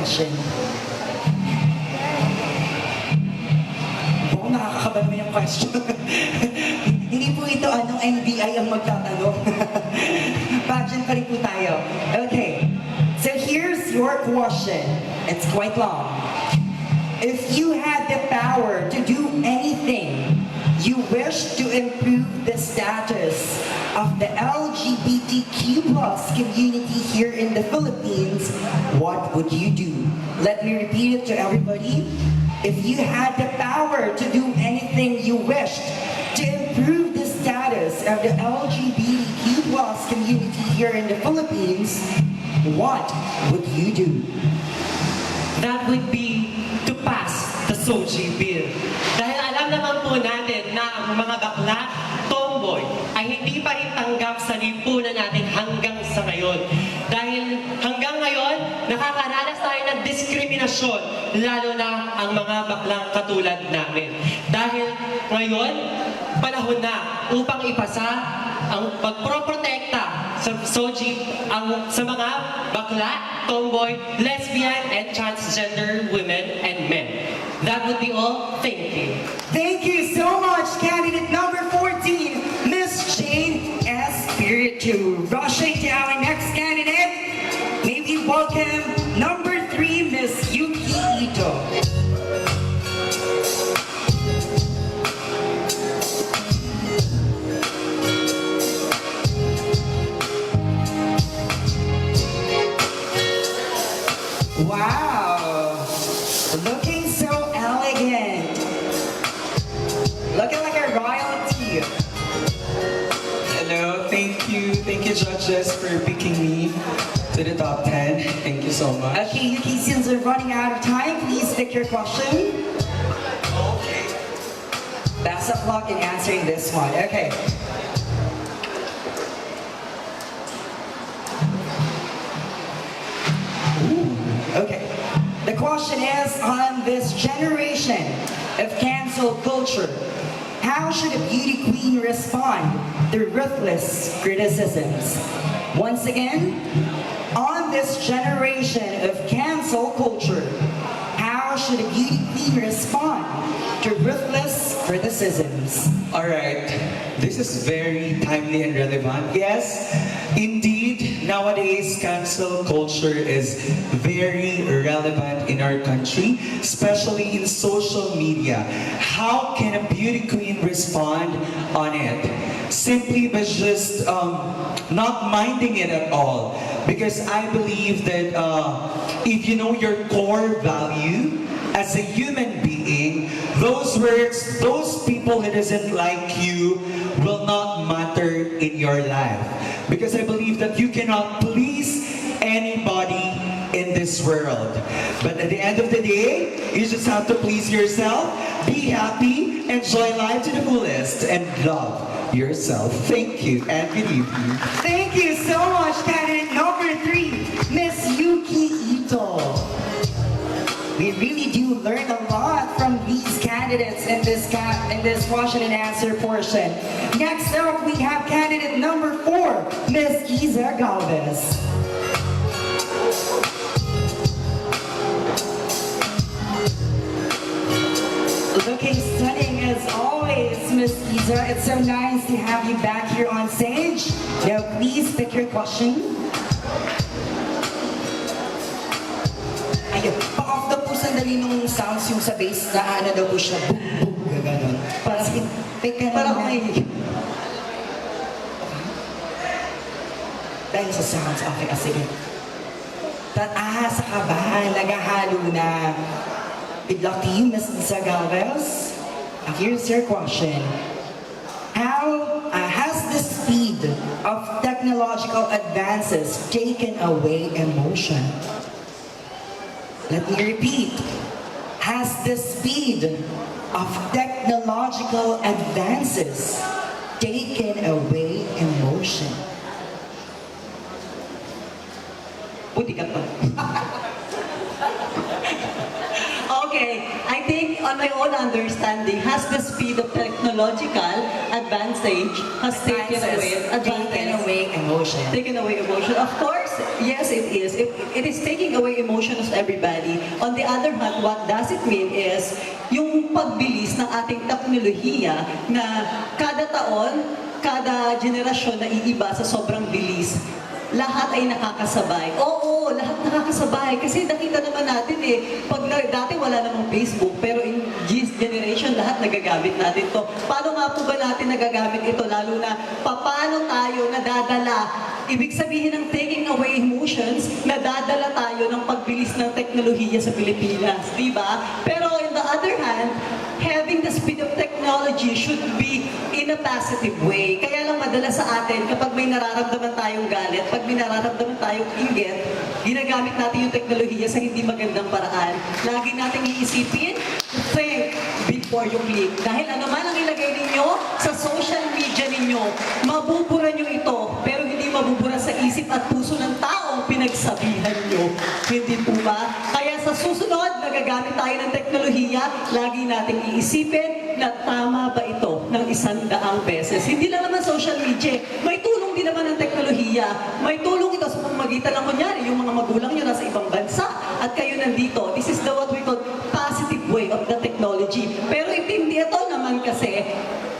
question. Oo, nakakakaban mo yung question. Hindi po ito anong NBI ang magtatanong. Pageant pa rin po tayo. Okay, so here's your question. It's quite long. If you had the power to do anything, you wish to improve the status of the LGBTQ plus community here in the Philippines, what would you do? Let me repeat it to everybody. If you had the power to do anything you wished to improve the status of the LGBTQ plus community here in the Philippines, what would you do? That would be to pass the SOGI bill. Dahil alam naman po natin na ang mga bakla, tomboy, ay hindi pa rin tanggap sa lipunan natin hanggang sa ngayon. Dahil hanggang ngayon, nakakaranas tayo ng diskriminasyon, lalo na ang mga baklang katulad namin. Dahil ngayon, panahon na upang ipasa ang pagproprotekta sa SOGI sa mga bakla, tomboy, lesbian, and transgender women and men. That would be all. Thank you. Thank you so much, candidate number 14, Miss Jane Espiritu. Rushing to our next candidate, may we welcome number 3, Miss Yuki Ito. Wow, looking so elegant. Looking like a royalty. Hello, thank you judges for picking me to the top 10. Thank you so much. Okay, Yuki, since we're running out of time, please pick your question. Okay. Best of luck in answering this one. Okay. Okay. The question is, on this generation of cancel culture, how should a beauty queen respond to ruthless criticisms? Once again, on this generation of cancel culture, how should a beauty queen respond to ruthless criticisms? Alright, this is very timely and relevant. Yes, indeed, nowadays cancel culture is very relevant in our country, especially in social media. How can a beauty queen respond on it? Simply by just not minding it at all. Because I believe that if you know your core value as a human being, those words, those people who doesn't like you will not matter in your life. Because I believe that you cannot please anybody in this world. But at the end of the day, you just have to please yourself, be happy, enjoy life to the fullest, and love yourself. Thank you, and good evening. Thank you so much, candidate number 3, Miss Yuki Ito. We really do learn a lot from these candidates in this question and answer portion. Next up, we have candidate number 4, Miss Isa Galvez. Looking stunning as always, Miss Isa. It's so nice to have you back here on stage. Now, please pick your question. Ayun, pa-off daw po sandali nung sounds yung sa bass na ano daw po siya, boom, boom, gano'n. Sige, pick ka na. Parang may... Dahil sa sounds, okay, sige. Sa kabahan, naghahalo na. Good luck to you, Ms. Isa Galvez. Here's your question. How has the speed of technological advances taken away emotion? Let me repeat. Has the speed of technological advances taken away emotion? Buti ka pa. Okay, I think on my own understanding, has the speed of technological advantage has taken away emotion. Taken away emotion. Of course, yes, it is. It is taking away emotions of everybody. On the other hand, what does it mean is yung pagbilis ng ating teknolohiya na kada taon, kada generasyon na iiba sa sobrang bilis. Lahat ay nakakasabay. Oo, lahat nakakasabay. Kasi nakita naman natin dati wala namang Facebook, pero in this generation, lahat nagagamit natin to. Paano nga po ba natin nagagamit ito? Lalo na, paano tayo nadadala? Ibig sabihin ng taking away emotions, nadadala tayo ng pagbilis ng teknolohiya sa Pilipinas. Diba? Pero in the other hand, having the speed of technology should be in a positive way. Kaya lang madalas sa atin, kapag may nararamdaman tayong galit, pag may nararamdaman tayong inggit, ginagamit natin yung teknolohiya sa hindi magandang paraan. Lagi natin iisipin, think before you click. Dahil ano man ang ilagay ninyo sa social media ninyo, mabubura nyo ito, pero hindi mabubura sa isip at puso ng taong pinagsabihan nyo. Hindi po ba? Kaya sa susunod, nagagamit tayo ng teknolohiya, lagi nating iisipin na tama ba ito ng 100 beses. Hindi lang naman social media, may tulong din naman ng teknolohiya. May tulong ito sa pamamagitan ng kunyari, yung mga magulang nyo nasa ibang bansa at kayo nandito. This is the what we call positive way of the technology. Pero hindi ito naman kasi,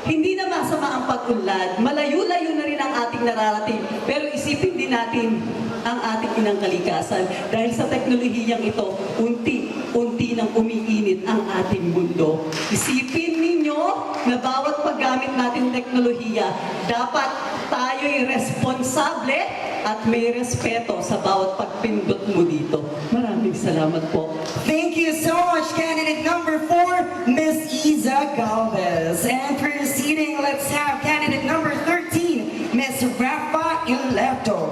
hindi na masama ang pag-unlad. Malayo-layo na rin ang ating nararating. Pero isipin din natin ang ating inang kalikasan. Dahil sa teknolohiyang ito, unti-unti nang umiinit ang ating mundo. Isipin ninyo na bawat paggamit natin ng teknolohiya, dapat tayo'y responsable at may respeto sa bawat pagpindot mo dito. Maraming salamat po. Thank you so much, candidate number 4, Miss Iza Galvez. And proceeding, let's have candidate number 13, Miss Rafa Ileto.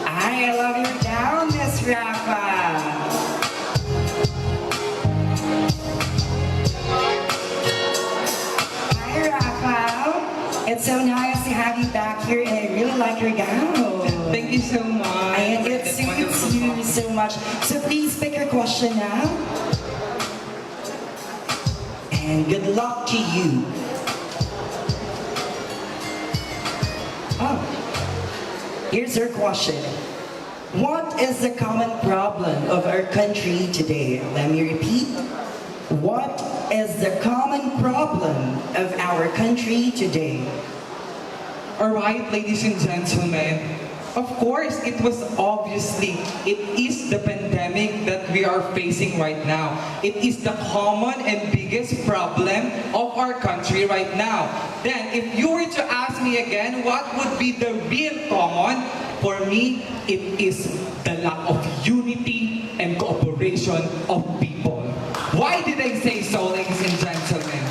I love your gown, Miss Rafa. Hi, Rafa. It's so nice to have you back here, and I really like your gown. Thank you so much. And it suits you so much. So please pick your question now. And good luck to you. Oh, here's her question. What is the common problem of our country today? Let me repeat. What is the common problem of our country today? Alright, ladies and gentlemen, of course, it is the pandemic that we are facing right now. It is the common and biggest problem of our country right now. Then, if you were to ask me again, what would be the real common? For me, it is the lack of unity and cooperation of people. Why did I say so, ladies and gentlemen?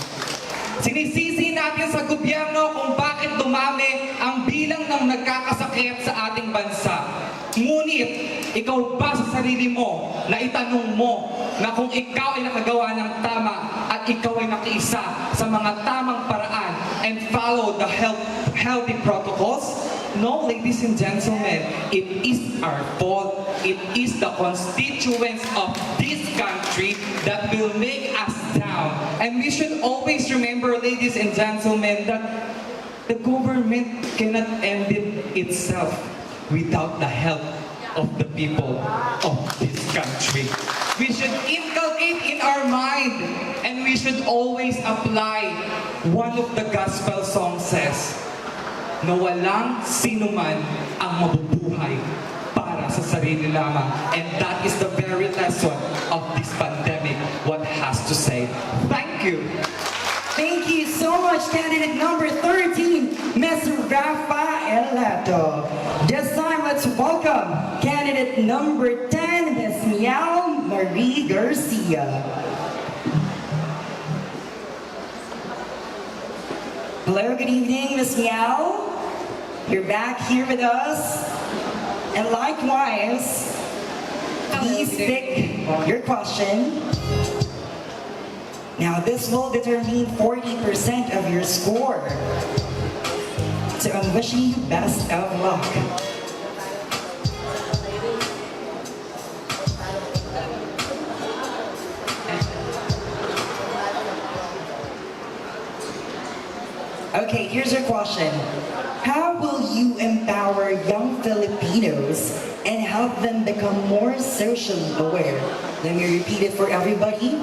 Sinisisi natin sa gobyerno kung bakit dumami ang bilang ng nagkakasakit sa ating bansa. Ngunit, ikaw ba sa sarili mo na itanong mo na kung ikaw ay nakagawa ng tama at ikaw ay nakiisa sa mga tamang paraan and follow the healthy protocols? No, ladies and gentlemen, it is our fault. It is the constituents of this country that will make us down. And we should always remember, ladies and gentlemen, that the government cannot end it itself without the help of the people of this country. We should inculcate in our mind, and we should always apply one of the gospel songs says, na walang sinuman ang mabubuhay para sa sarili lamang. And that is the very lesson of this pandemic, what has to say. Thank you. Thank you so much, candidate number 13, Ms. Rafa Elato. This time, let's welcome candidate number 10, Ms. Miao Marie Garcia. Hello, good evening, Ms. Miao. You're back here with us. And likewise, please pick your question. Now, this will determine 40% of your score. So I'm wishing you best of luck. Okay, here's your question. How will you empower young Filipinos and help them become more socially aware? Let me repeat it for everybody.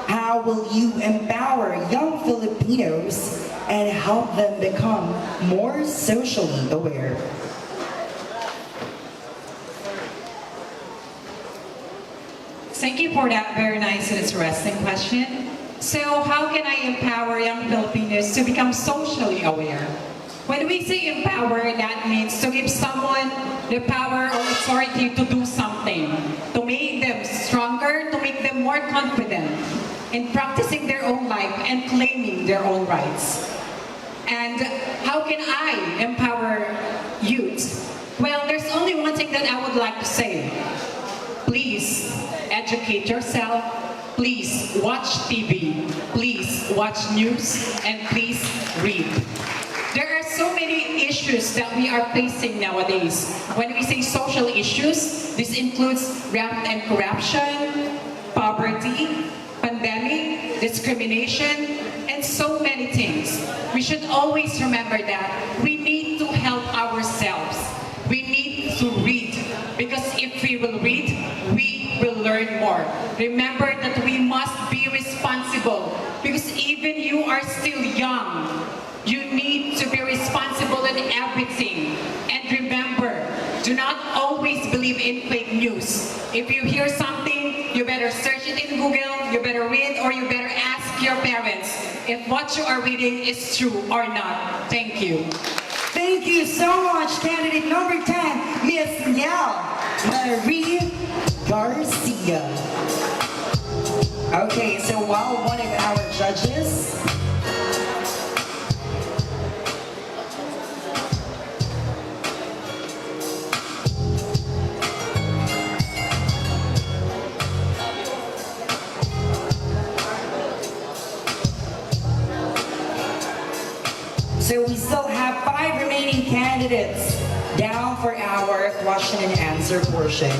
How will you empower young Filipinos and help them become more socially aware? Thank you for that very nice and interesting question. So how can I empower young Filipinos to become socially aware? When we say empower, that means to give someone the power or authority to do something, to make them stronger, to make them more confident in practicing their own life and claiming their own rights. And how can I empower youth? Well, there's only one thing that I would like to say. Please educate yourself. Please watch TV. Please watch news. And please read. There are so many issues that we are facing nowadays. When we say social issues, this includes rampant corruption, poverty, pandemic, discrimination, and so many things. We should always remember that we need to help ourselves. We need to read, because if we will read, we will learn more. Remember that we must be responsible, because even you are still young. You need to be responsible in everything. And remember, do not always believe in fake news. If you hear something, you better search it in Google, you better read, or you better ask your parents if what you are reading is true or not. Thank you. Thank you so much, candidate number 10, Miss Niel Marie Garcia. Okay, so while one of our judges So we still have 5 remaining candidates down for our question and answer portion.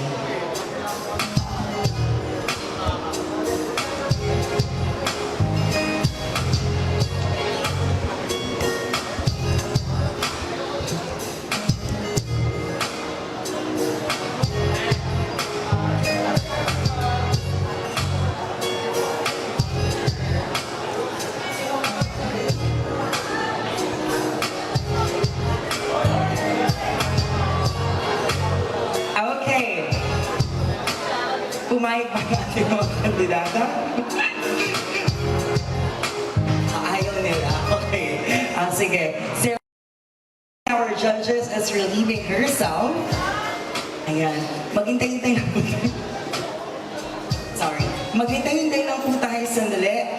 Pumayag ba natin mga kandidata? Ayaw nila. Okay. Sige. So, our judges is relieving herself. Ayan. Maghintay-hintay lang po tayo. Sorry. Maghintay-hintay lang po tayo sandali.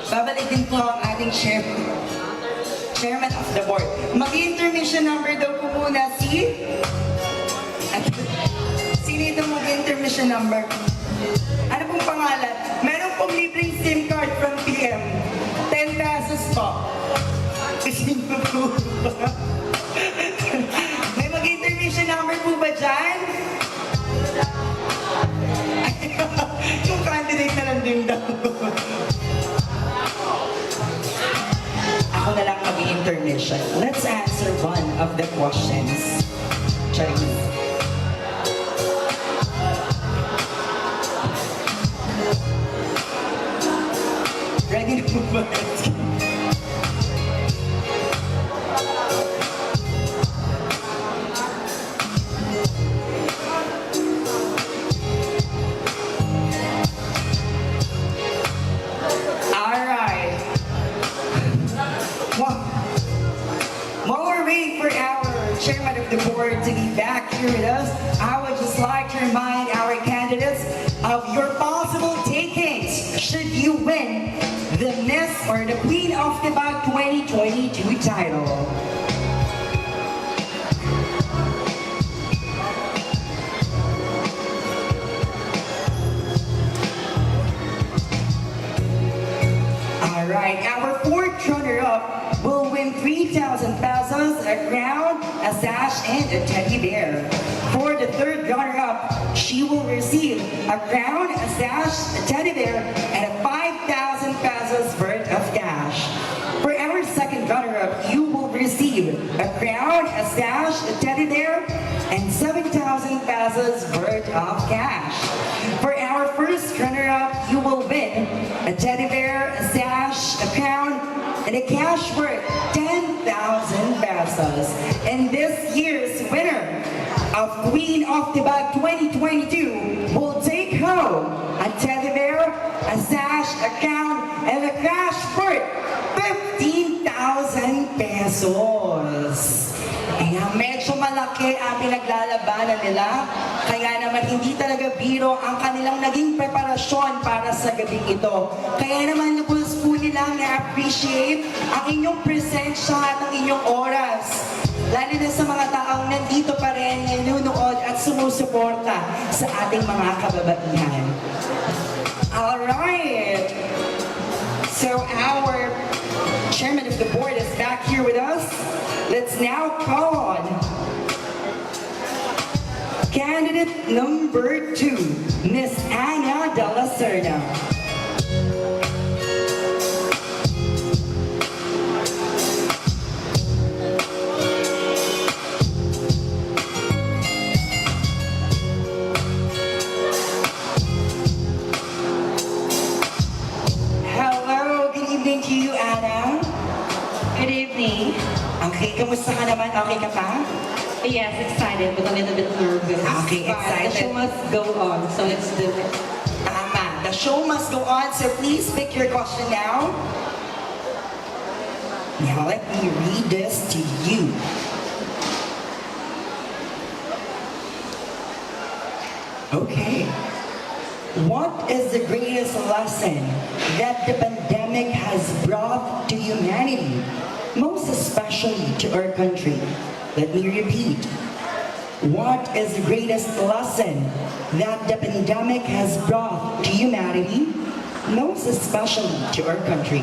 Babalik din po ang ating chairman of the board. Mag-intermission number daw po muna si... Sino itong mag-intermission number? Ano pong pangalan? Meron pong libreng SIM card from PM. 10 pesos po. Sino po ba? May mag-intermission number po ba dyan? Yung candidate na lang din daw. Ako na lang mag-intermission. Let's answer one of the questions. Charis. Ready to move on? Alright. While we're waiting for our chairman of the board to be back here with us, I would just like to remind our candidates of your possible takings should you win the Miss or the Queen of Tibag 2022 title. Alright, our 4th runner-up will win 3,000 pesos, a crown, a sash, and a teddy bear. For the 3rd runner-up, she will receive a crown, a sash, a teddy bear, and a 5,000 pesos worth of cash. crown, a sash, a teddy bear, and 7,000 pesos worth of cash. For our first runner-up, you will win a teddy bear, a sash, a crown, and a cash worth 10,000 pesos. And this year's winner of Queen of Tibag 2022 will take home a teddy bear, a sash, a crown, and a cash worth 15,000 pesos. Kaya medyo malaki ang pinaglalabanan nila. Kaya naman hindi talaga biro ang kanilang naging preparasyon para sa gabing ito. Kaya naman lubos po nilang na-appreciate ang inyong presensya at ang inyong oras. Lalo na sa mga taong nandito pa rin, nanunood at sumusuporta sa ating mga kababaihan. Alright! So our chairman of the board is back here with us. Let's now call on candidate number 2, Miss Ana de la Serna. Hello, good evening to you, Ana. Good evening. Okay, kamusta ka naman? Okay ka pa? Yes, excited, but a little bit nervous. Okay, But excited. the show must go on, so let's do it. Tama. The show must go on, so please pick your question now. Now let me read this to you. Okay. What is the greatest lesson that the pandemic has brought to humanity, most especially to our country? Let me repeat. What is the greatest lesson that the pandemic has brought to humanity, most especially to our country?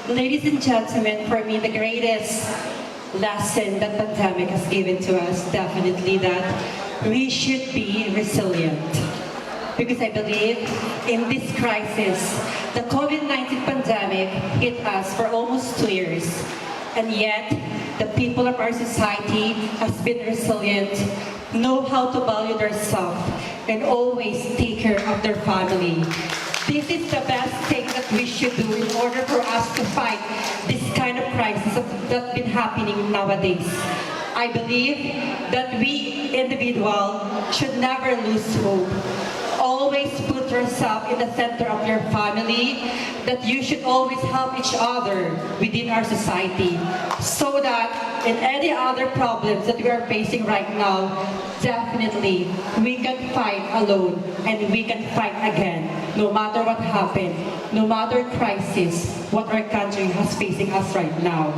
Ladies and gentlemen, for me, the greatest lesson that pandemic has given to us, definitely that we should be resilient. Because I believe in this crisis, the COVID-19 pandemic hit us for almost 2 years. And yet, the people of our society has been resilient, know how to value themselves, and always take care of their family. This is the best thing that we should do in order for us to fight this kind of crisis that's been happening nowadays. I believe that we individuals should never lose hope. Always put yourself in the center of your family, that you should always help each other within our society, so that in any other problems that we are facing right now, definitely we can fight alone and we can fight again, no matter what happened, no matter crisis, what our country has facing us right now.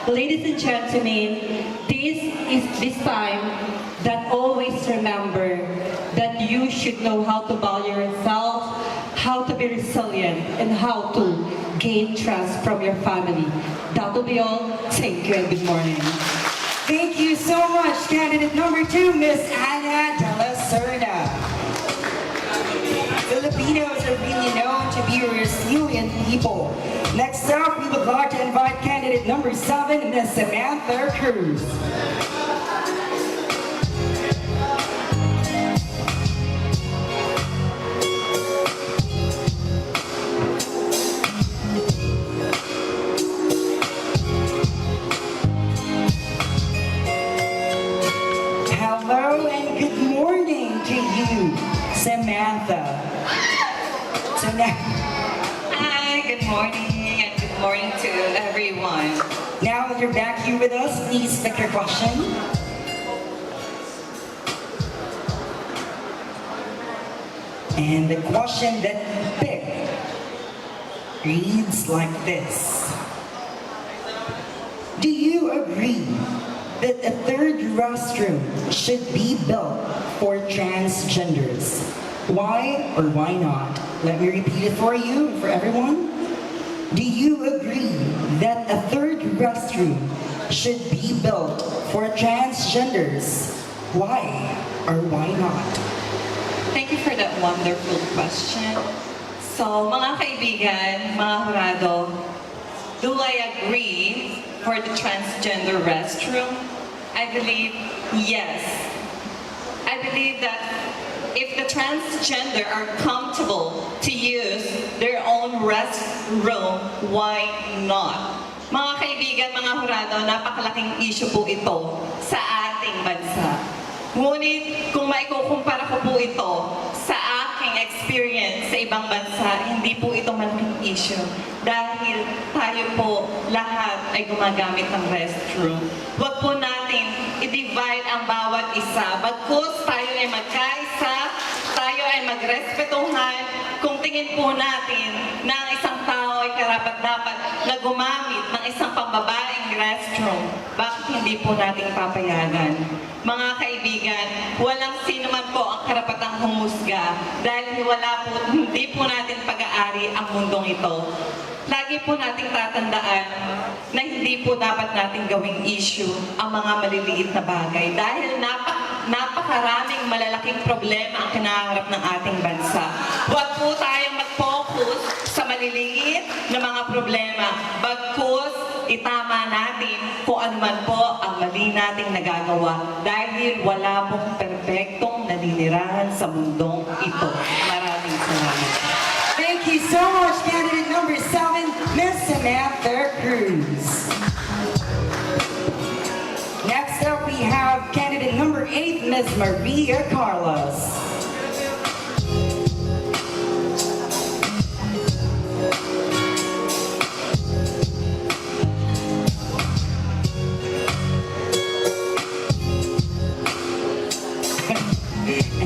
Ladies and gentlemen, this is this time that always remember that you should know how to value yourself, how to be resilient, and how to gain trust from your family. That will be all. Thank you and good morning. Thank you so much, candidate number 2, Miss Ana de la Serna. Filipinos are really known to be resilient people. Next up, we would like to invite candidate number 7, Miss Samantha Cruz. Hello and good morning to you, Samantha. So now, Hi, good morning, and good morning to everyone. now that you're back here with us, please pick your question. And the question that you pick reads like this. Do you agree that a third restroom should be built for transgenders? Why or why not? Let me repeat it for you and for everyone. Do you agree that a third restroom should be built for transgenders? Why or why not? Thank you for that wonderful question. So, mga kaibigan, mga hurado, do I agree for the transgender restroom? I believe yes. I believe that if the transgender are comfortable to use their own restroom, why not? Mga kaibigan, mga hurado, napakalaking issue po ito sa ating bansa. Ngunit kung maikukumpara ko po ito sa aking experience sa ibang bansa, hindi po ito malaking issue. Dahil tayo po lahat ay gumagamit ng restroom. Huwag po natin i-divide ang bawat isa. Bagkus tayo ay magkaisa, tayo ay magrespetuhan. Kung tingin po natin na ang isang tao ay karapat-dapat na gumamit ng isang pambabaeng restroom, bakit hindi po natin papayagan? Mga kaibigan, walang sino man po ang karapatang humusga dahil hindi po natin pag-aari ang mundong ito. Lagi po nating tatandaan na hindi po dapat nating gawing issue ang mga maliliit na bagay dahil napakaraming malalaking problema ang kinaharap ng ating bansa. Huwag po tayong mag-focus sa maliliit na mga problema. Bagkus, itama natin kung ano man po ang mali nating nagagawa dahil wala pong perpektong naninirahan sa mundong ito. Maraming salamat. Thank you so much, candidate number 7, Miss Samantha Cruz. Next up, we have candidate number 8, Miss Maria Carlos.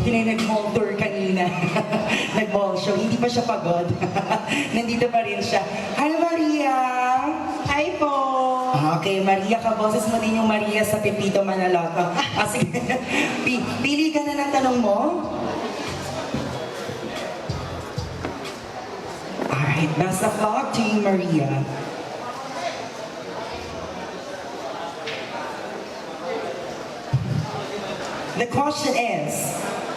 Hindi na nag-mall tour kanina. Nag-mall show. Hindi pa siya pagod. Nandito pa rin siya. Hi, Maria! Hi po! Okay, Maria, kaboses mo din yung Maria sa Pepito Manaloto. Sige, pili ka na ng tanong mo. Alright, best of luck to you, Maria. The question is,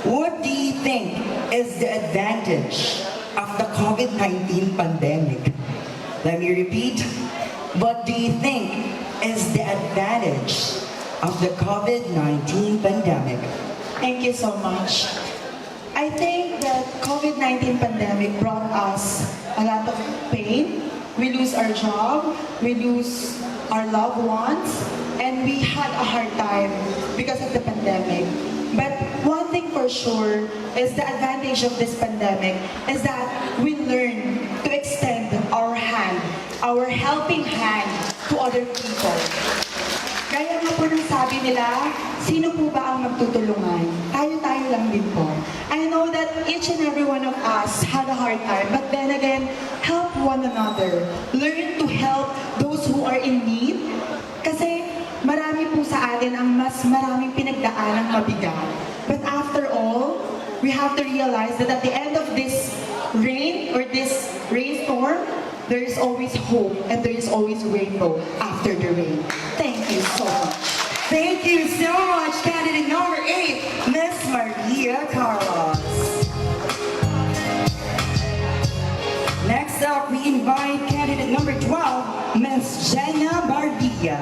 what do you think is the advantage of the COVID-19 pandemic? Let me repeat. What do you think is the advantage of the COVID-19 pandemic? Thank you so much. I think that COVID-19 pandemic brought us a lot of pain. We lose our job, we lose our loved ones, and we had a hard time because of the pandemic. But one thing for sure is the advantage of this pandemic is that we learn to extend our hand, our helping hand to other people. Kaya nga po nang sabi nila, sino po ba ang magtutulungan? Tayo-tayo lang din po. I know that each and every one of us had a hard time, but then again, help one another. Learn to help those who are in need. Kasi marami po sa atin ang mas maraming pinagdaanang mabigat. But after all, we have to realize that at the end of this rain or this rainstorm, there is always hope and there is always rainbow after the rain. Thank you so much. Thank you so much, candidate number 8, Miss Maria Carlos. Next up, we invite candidate number 12, Miss Jenna Bardia.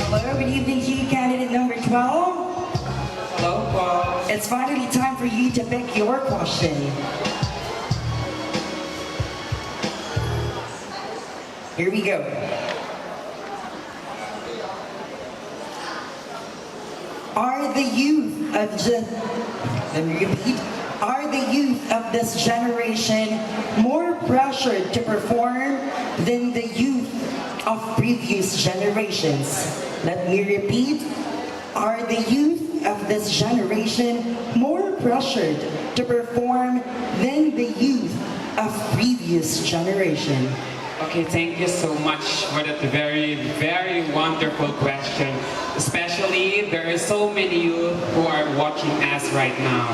Hello, good evening to you, candidate number 12. Hello po. It's finally time for you to pick your question. Here we go. Are the youth of let me repeat. Are the youth of this generation more pressured to perform than the youth of previous generations? Let me repeat. Are the youth of this generation more pressured to perform than the youth of previous generation? Okay, thank you so much for that very, very wonderful question. Especially, there are so many youth who are watching us right now.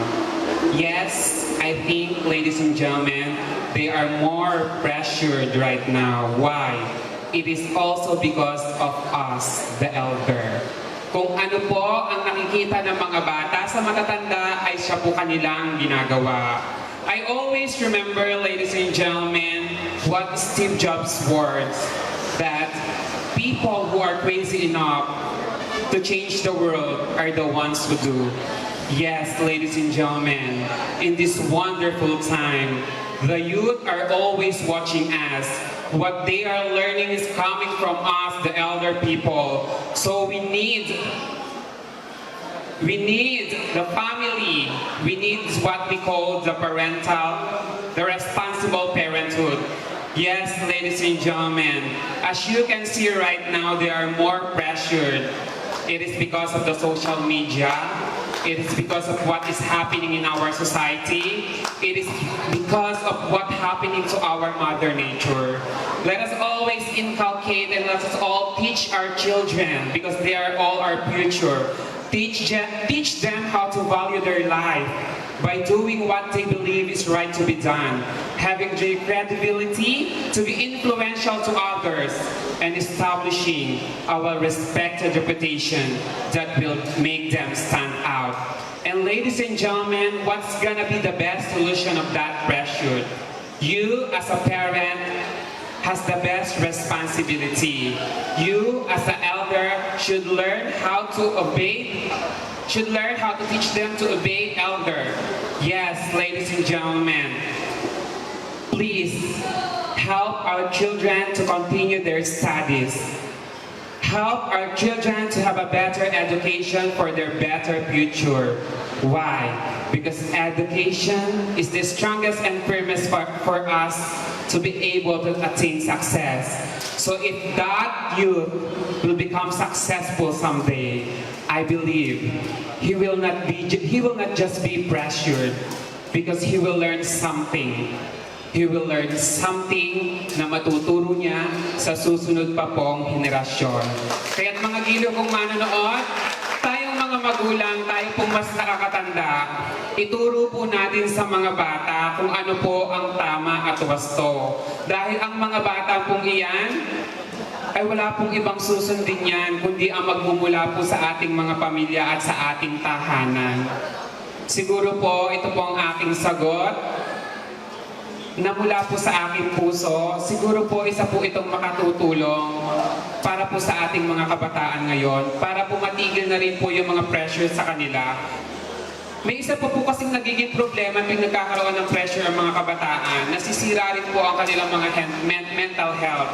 Yes, I think, ladies and gentlemen, they are more pressured right now. Why? It is also because of us, the elder. Kung ano po ang nakikita ng mga bata sa matatanda ay siya po kanilang ginagawa. I always remember, ladies and gentlemen, what Steve Jobs' words, that people who are crazy enough to change the world are the ones who do. Yes, ladies and gentlemen, in this wonderful time, the youth are always watching us. What they are learning is coming from us, the elder people. So we need the family. We need what we call the responsible parenthood. Yes, ladies and gentlemen, as you can see right now, they are more pressured. It is because of the social media. It is because of what is happening in our society. It is because of what's happening to our Mother Nature. Let us always inculcate and let us all teach our children, because they are all our future. Teach them how to value their life by doing what they believe is right to be done, having the credibility to be influential to others, and establishing our respected reputation that will make them stand out. And ladies and gentlemen, what's gonna be the best solution of that pressure? You as a parent has the best responsibility. You as an elder should learn how to teach them to obey elder. Yes, ladies and gentlemen, please help our children to continue their studies. Help our children to have a better education for their better future. Why? Because education is the strongest and firmest for us to be able to attain success. So if that youth will become successful someday, I believe he will not just be pressured, because he will learn something. He will learn something na matuturo niya sa susunod pa pong henerasyon. Kaya't mga gilo kong manonood, tayong mga magulang, tayo pong mas nakakatanda, ituro po natin sa mga bata kung ano po ang tama at wasto. Dahil ang mga bata pong iyan, ay wala pong ibang susundin yan, kundi ang magmumula po sa ating mga pamilya at sa ating tahanan. Siguro po, ito po ang aking sagot na mula po sa aking puso. Siguro po isa po itong makatutulong para po sa ating mga kabataan ngayon, para po matigil na rin po yung mga pressure sa kanila. May isa po kasing nagiging problema pag nagkakaroon ng pressure ang mga kabataan. Nasisira rin po ang kanilang mga mental health.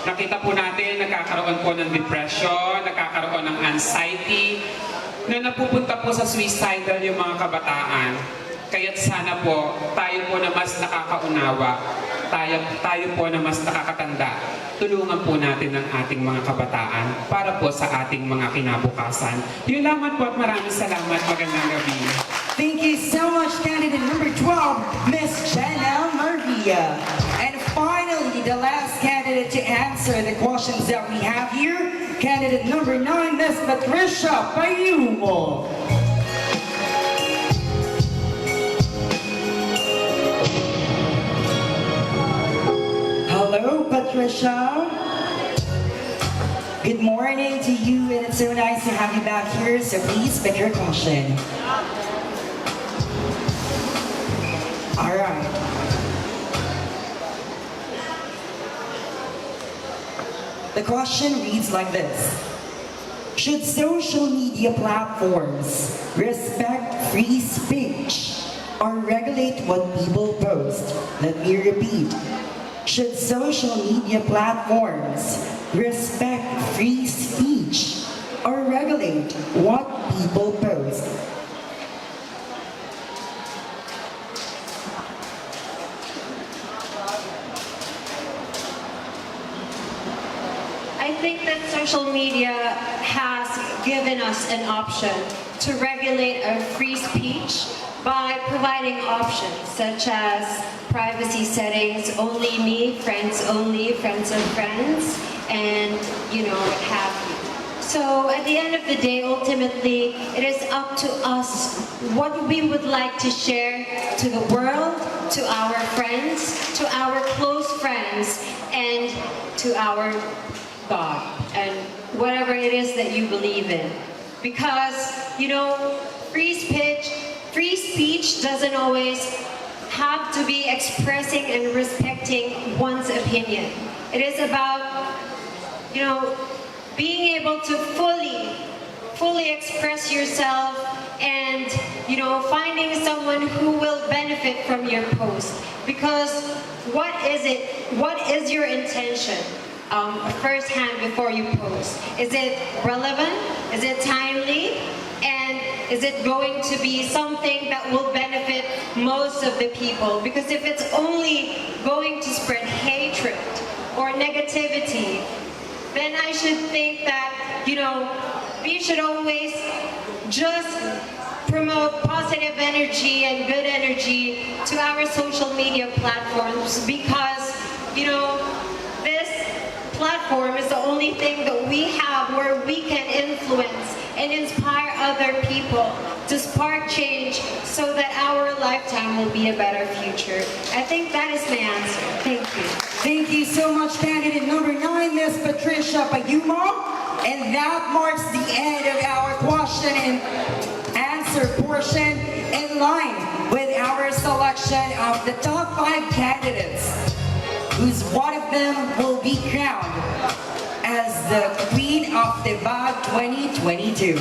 Nakita po natin, nagkakaroon po ng depression, nagkakaroon ng anxiety, na napupunta po sa suicidal yung mga kabataan. Kaya't sana po, tayo po na mas nakakaunawa, tayo po na mas nakakatanda, tulungan po natin ang ating mga kabataan para po sa ating mga kinabukasan. Yun lamang po at maraming salamat. Magandang gabi. Thank you so much, candidate number 12, Miss Janelle Maria. And finally, the last candidate to answer the questions that we have here, candidate number 9, Miss Patricia Payumo. Hello, Patricia. Good morning to you, and it's so nice to have you back here, so please pick your question. All right. The question reads like this. Should social media platforms respect free speech or regulate what people post? Let me repeat. Should social media platforms respect free speech or regulate what people post? I think that social media has given us an option to regulate our free speech by providing options such as privacy settings, only me, friends only, friends of friends, and what have you. So at the end of the day, ultimately, it is up to us what we would like to share to the world, to our friends, to our close friends, and to our God, and whatever it is that you believe in. because, free speech doesn't always have to be expressing and respecting one's opinion. It is about, being able to fully express yourself and, finding someone who will benefit from your post. Because what is your intention? Firsthand before you post. Is it relevant? Is it timely? And is it going to be something that will benefit most of the people? Because if it's only going to spread hatred or negativity, then I should think that, we should always just promote positive energy and good energy to our social media platforms, because, this platform is the only thing that we have where we can influence and inspire other people to spark change so that our lifetime will be a better future. I think that is my answer. Thank you. Thank you so much, candidate number 9, Miss Patricia Payumo. And that marks the end of our question and answer portion, in line with our selection of the top 5 candidates, whose one of them will be crowned as the Queen of Tibag 2022.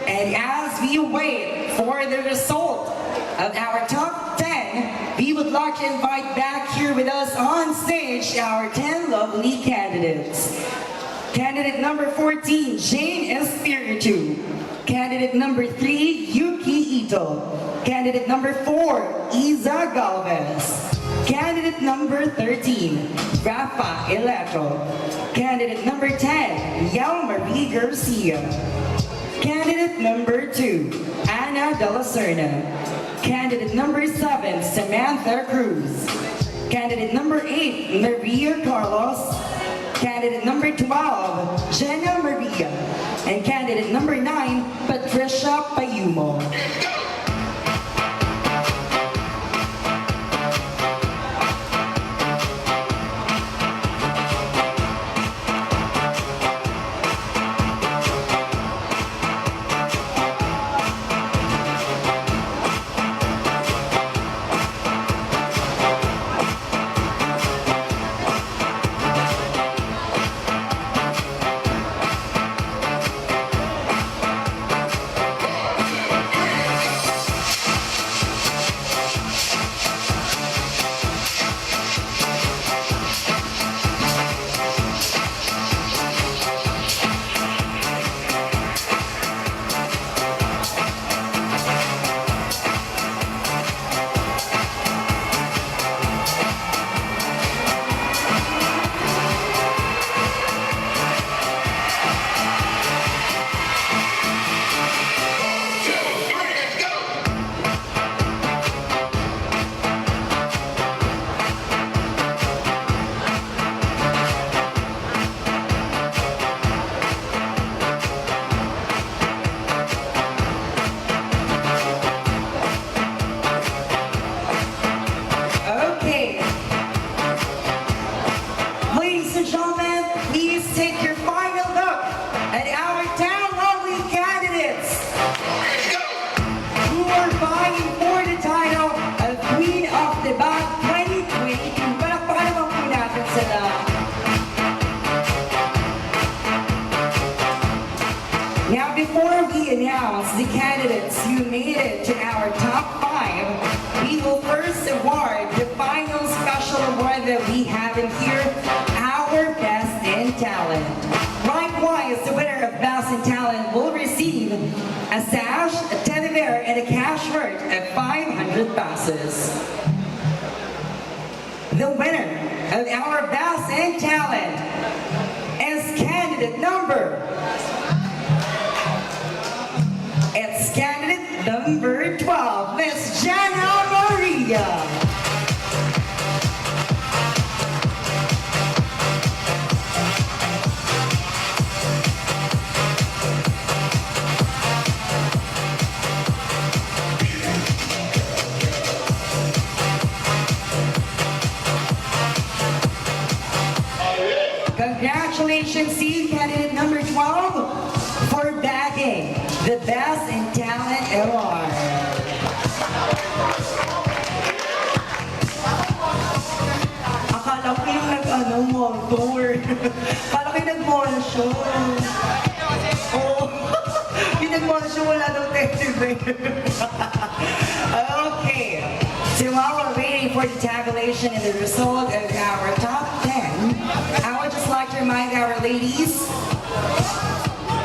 And as we wait for the result of our top 10, we would like to invite back here with us on stage our 10 lovely candidates. Candidate number 14, Jane Espiritu. Candidate number 3, Yuki Ito. Candidate number 4, Iza Galvez. Candidate number 13, Rafa Eleto. Candidate number 10, Yao Marie Garcia. Candidate number 2, Ana De La Serna. Candidate number 7, Samantha Cruz. Candidate number 8, Maria Carlos. Candidate number 12, Jenna Maria. And candidate number 9, Patricia Payumo. Now, before we announce the candidates who made it to our top 5, we will first award the final special award that we have in here, our Best in Talent. Likewise, the winner of Best in Talent will receive a sash, a teddy bear, and a cash worth of 500 pesos. The winner of our Best in Talent is candidate number... It's candidate number 12, Miss Jenna Maria. Congratulations to you, candidate number 12, for bagging the Best in Talent Award. Akala ko yung mall tour. Akala ko yung nag-mall show. Oo. Yung nag-mall show, wala daw teddy Okay. So while we're waiting for the tabulation and the result of our top 10, I would just like to remind our ladies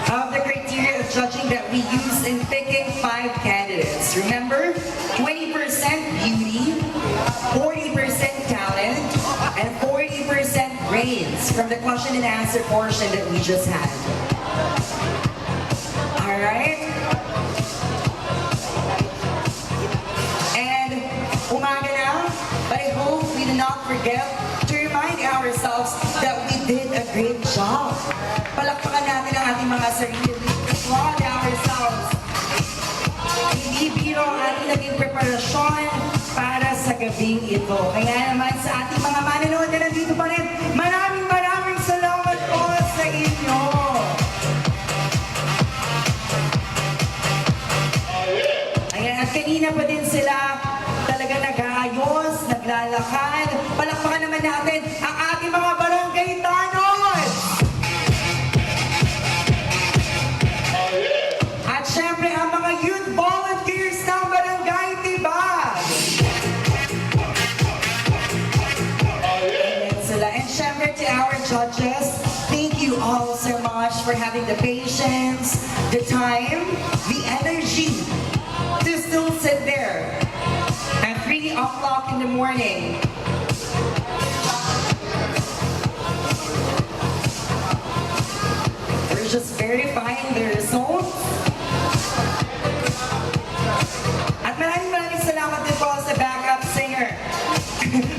of the criteria of judging that we use in picking 5 candidates. Remember, 20% beauty, 40% talent, and 40% brains from the question and answer portion that we just had. Alright? And umaga na, but I hope we do not forget to remind ourselves that we did a great job. Palakpakan natin ang ating mga sarili. Applaud ourselves. Hindi biro ang ating naging preparasyon para sa gabing ito. Kaya naman sa ating mga manonood na nandito pa rin, maraming salamat po sa inyo. Ayan, at kanina pa din sila talaga nag-aayos, naglalakad. Palakpakan naman natin ang ating mga barangay tanod. At syempre ang mga youth volunteers ng barangay Tibag. Ayan sila. And syempre to our judges, thank you all so much for having the patience, the time, the energy to still sit there at 3 o'clock in the morning. We're just verifying the results. At maraming salamat din po sa backup singer.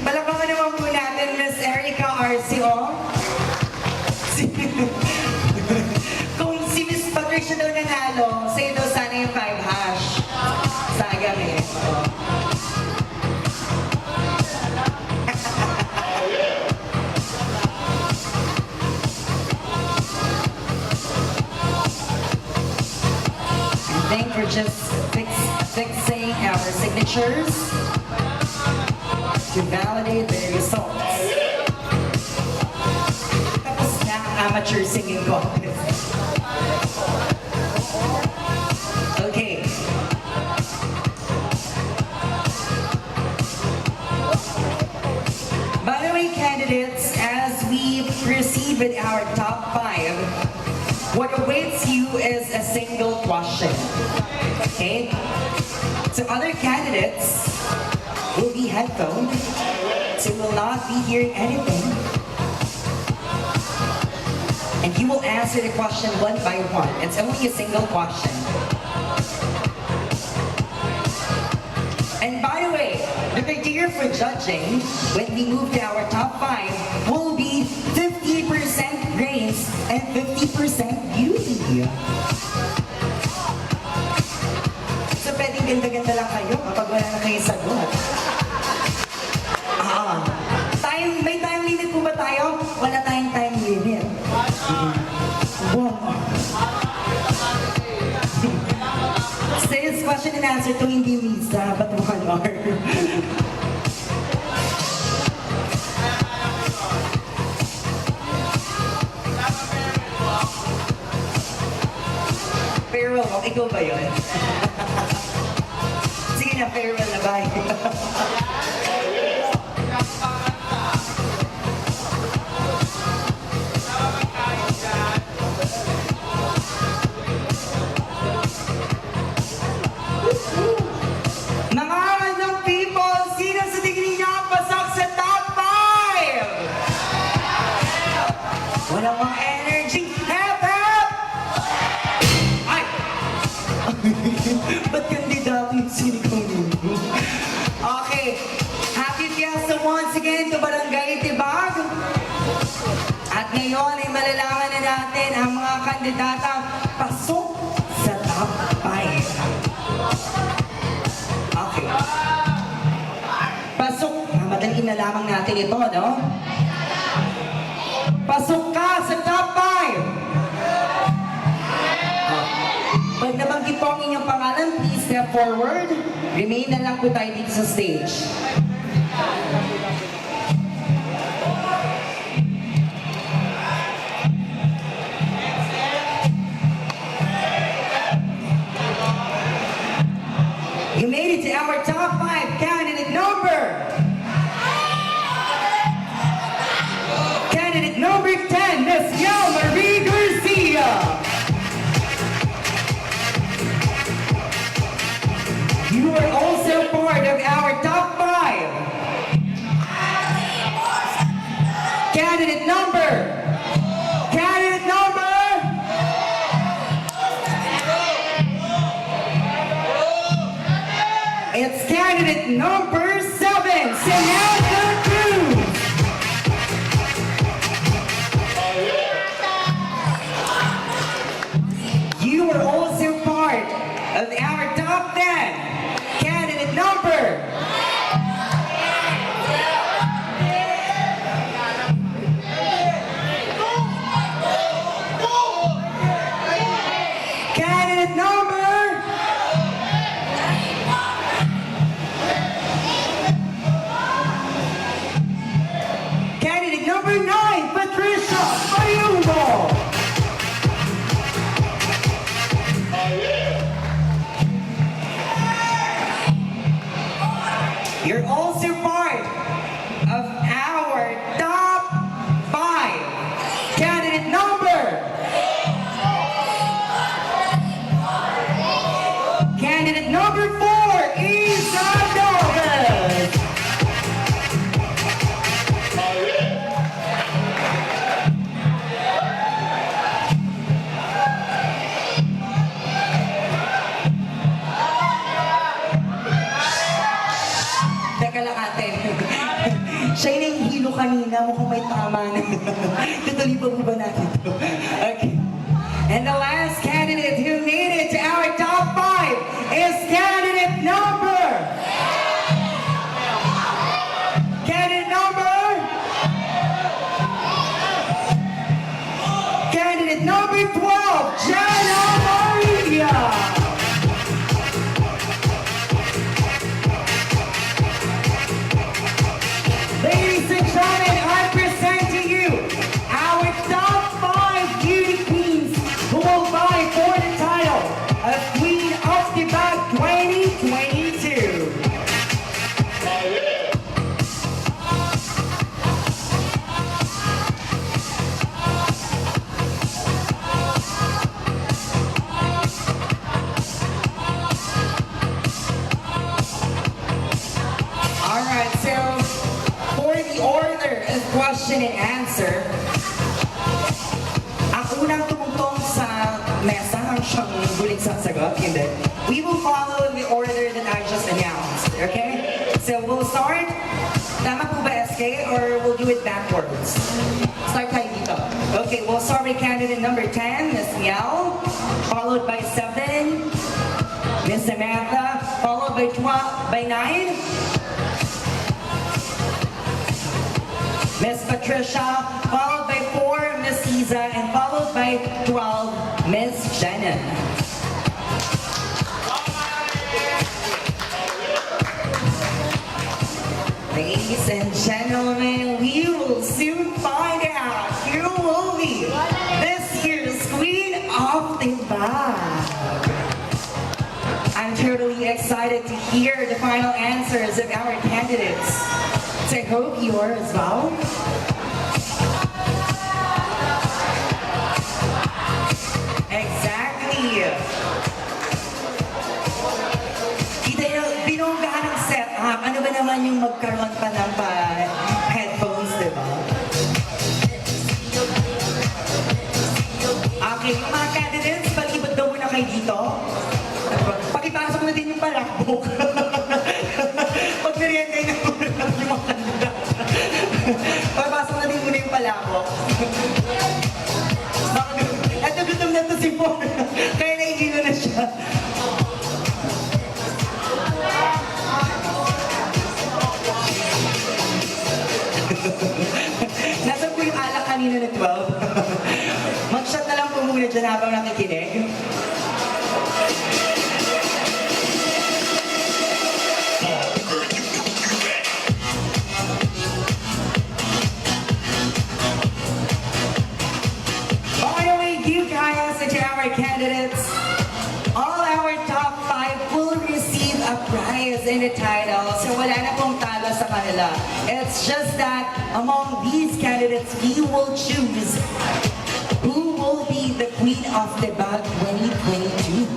Palakpakan naman po natin Miss Erica Arcio. Kung si Miss Patricia daw nanalo, sa'yo daw sana yung 5 hash. Sayang eh. I think we're just fixing our signatures to validate the results. Tapos na ang amateur singing contest. Okay. By the way, candidates, as we proceed with our top 5, what awaits you is a single question. Okay? So other candidates will be headphoned, so you will not be hearing anything. And you will answer the question one by one. It's only a single question. And by the way, the criteria for judging when we move to our top 5 will be 50% brains and 50% beauty. So pwedeng ganda-ganda lang kayo kapag wala na kayong sagot. May time limit po ba tayo? Wala tayong time limit. Wow. Today's question and answer to hindi misa, but 1 hour. Farewell, ikaw ba yun? Sige na, farewell na, bye. Mga random people, sino sa tingin niyo ang pasok sa top 5? Walang mga energy. Hep, hep! Ay! Ba't kandidato yung sinikong nito? Okay. Happy Fiesta once again to Barangay Tibag. At ngayon ay malalaman na natin ang mga kandidatang pasok sa top 5. Okay. Pasok. Madaliin na lamang natin ito, no? Pasok ka sa top 5! Pag nabanggit po ang inyong pangalan, please step forward. Remain na lang po tayo dito sa stage. You made it to our top 5 candidate number. Candidate number 10, Miss Yel Marie Garcia. You are also part of our top 5. Candidate number. Candidate number. It's candidate number 7, Samantha Cruz. You are also part of our top 10. Candidate number. Candidate number. Candidate number 9, Patricia Bayungo. You're also part of our top 5. Candidate number. Candidate number 4, Isa Dogas. Teka lang ate. Siya yung nahihilo kanina, mukhang may tama na. Tutuloy pa po ba natin ito? Okay. And the last candidate who made it to our top 5 is candidate number. Candidate number. Candidate number 12, Jana Maria. Ladies and gentlemen, I present to you our top 5 beauty queens who will vie for the title of Queen of Tibag 2022. Alright, so for the order of question and answer, ang unang tumungtong sa mesa ang siyang huling sasagot, hindi. We will follow the order that I just announced, okay? So we'll start, tama po ba SK, or we'll do it backwards? Start tayo dito. Okay, we'll start with candidate number 10, Miss Miel, followed by 7, Miss Samantha, followed by 9, Miss Patricia, followed by 4, Miss Isa, and followed by 12, Miss Shannon. Ladies and gentlemen, we will soon find out who will be this year's Queen of Tibag. I'm totally excited to hear the final answers of our candidates. So I hope you are as well. Exactly. Kita nyo, binonggahan ng setup. Ano ba naman yung magkaroon pa ng headphones, diba? Okay, yung mga candidates, palibot daw muna kayo dito. Pakipasok na din yung palakbok. Pag nariyan na muna yung mga kandidat. Pakipasok na din muna yung palakbok. Eto, gutom na to si Paul. Kaya naihilo na siya. Nasaan po yung alak kanina na 12? dyan habang nakikinig? By the way, you guys and to our candidates, all our top 5 will receive a prize in the title. So wala na pong talo sa kanila. It's just that among these candidates, we will choose who will be the Queen of Tibag 2022.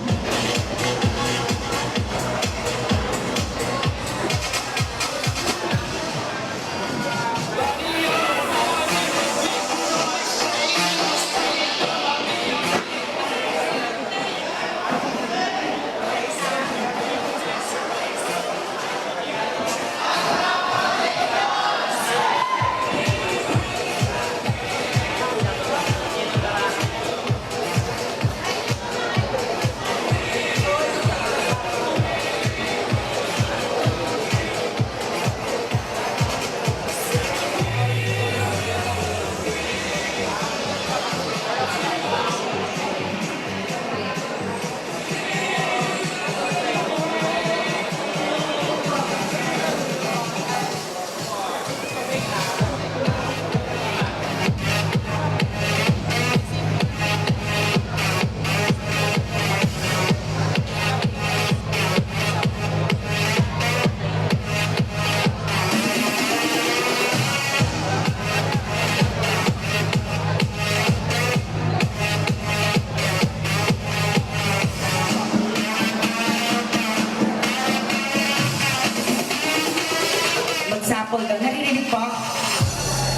Mag-sample ka. Naririnig pa?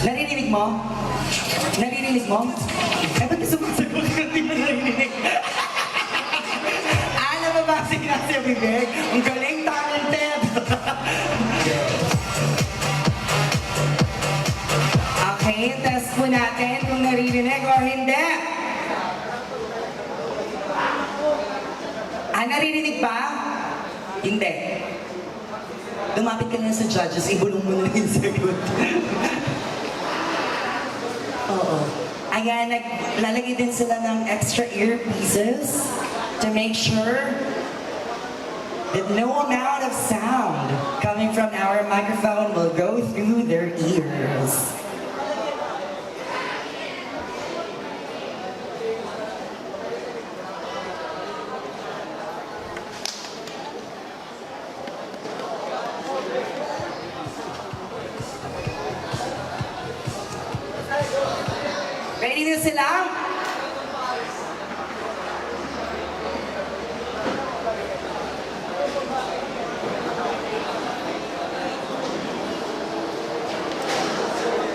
Naririnig mo? Naririnig mo? Eh, ba't ka sumasagot ka? Hindi mo naririnig. Nababasa na si Bibig. Ang galing, talented. Okay, test po natin kung naririnig or hindi. Naririnig ba? Hindi. Lumapit ka na sa judges, ibulong mo na yung sagot. Oo. Ayan, naglalagay din sila ng extra earpieces to make sure that no amount of sound coming from our microphone will go through their ears. Ready na sila?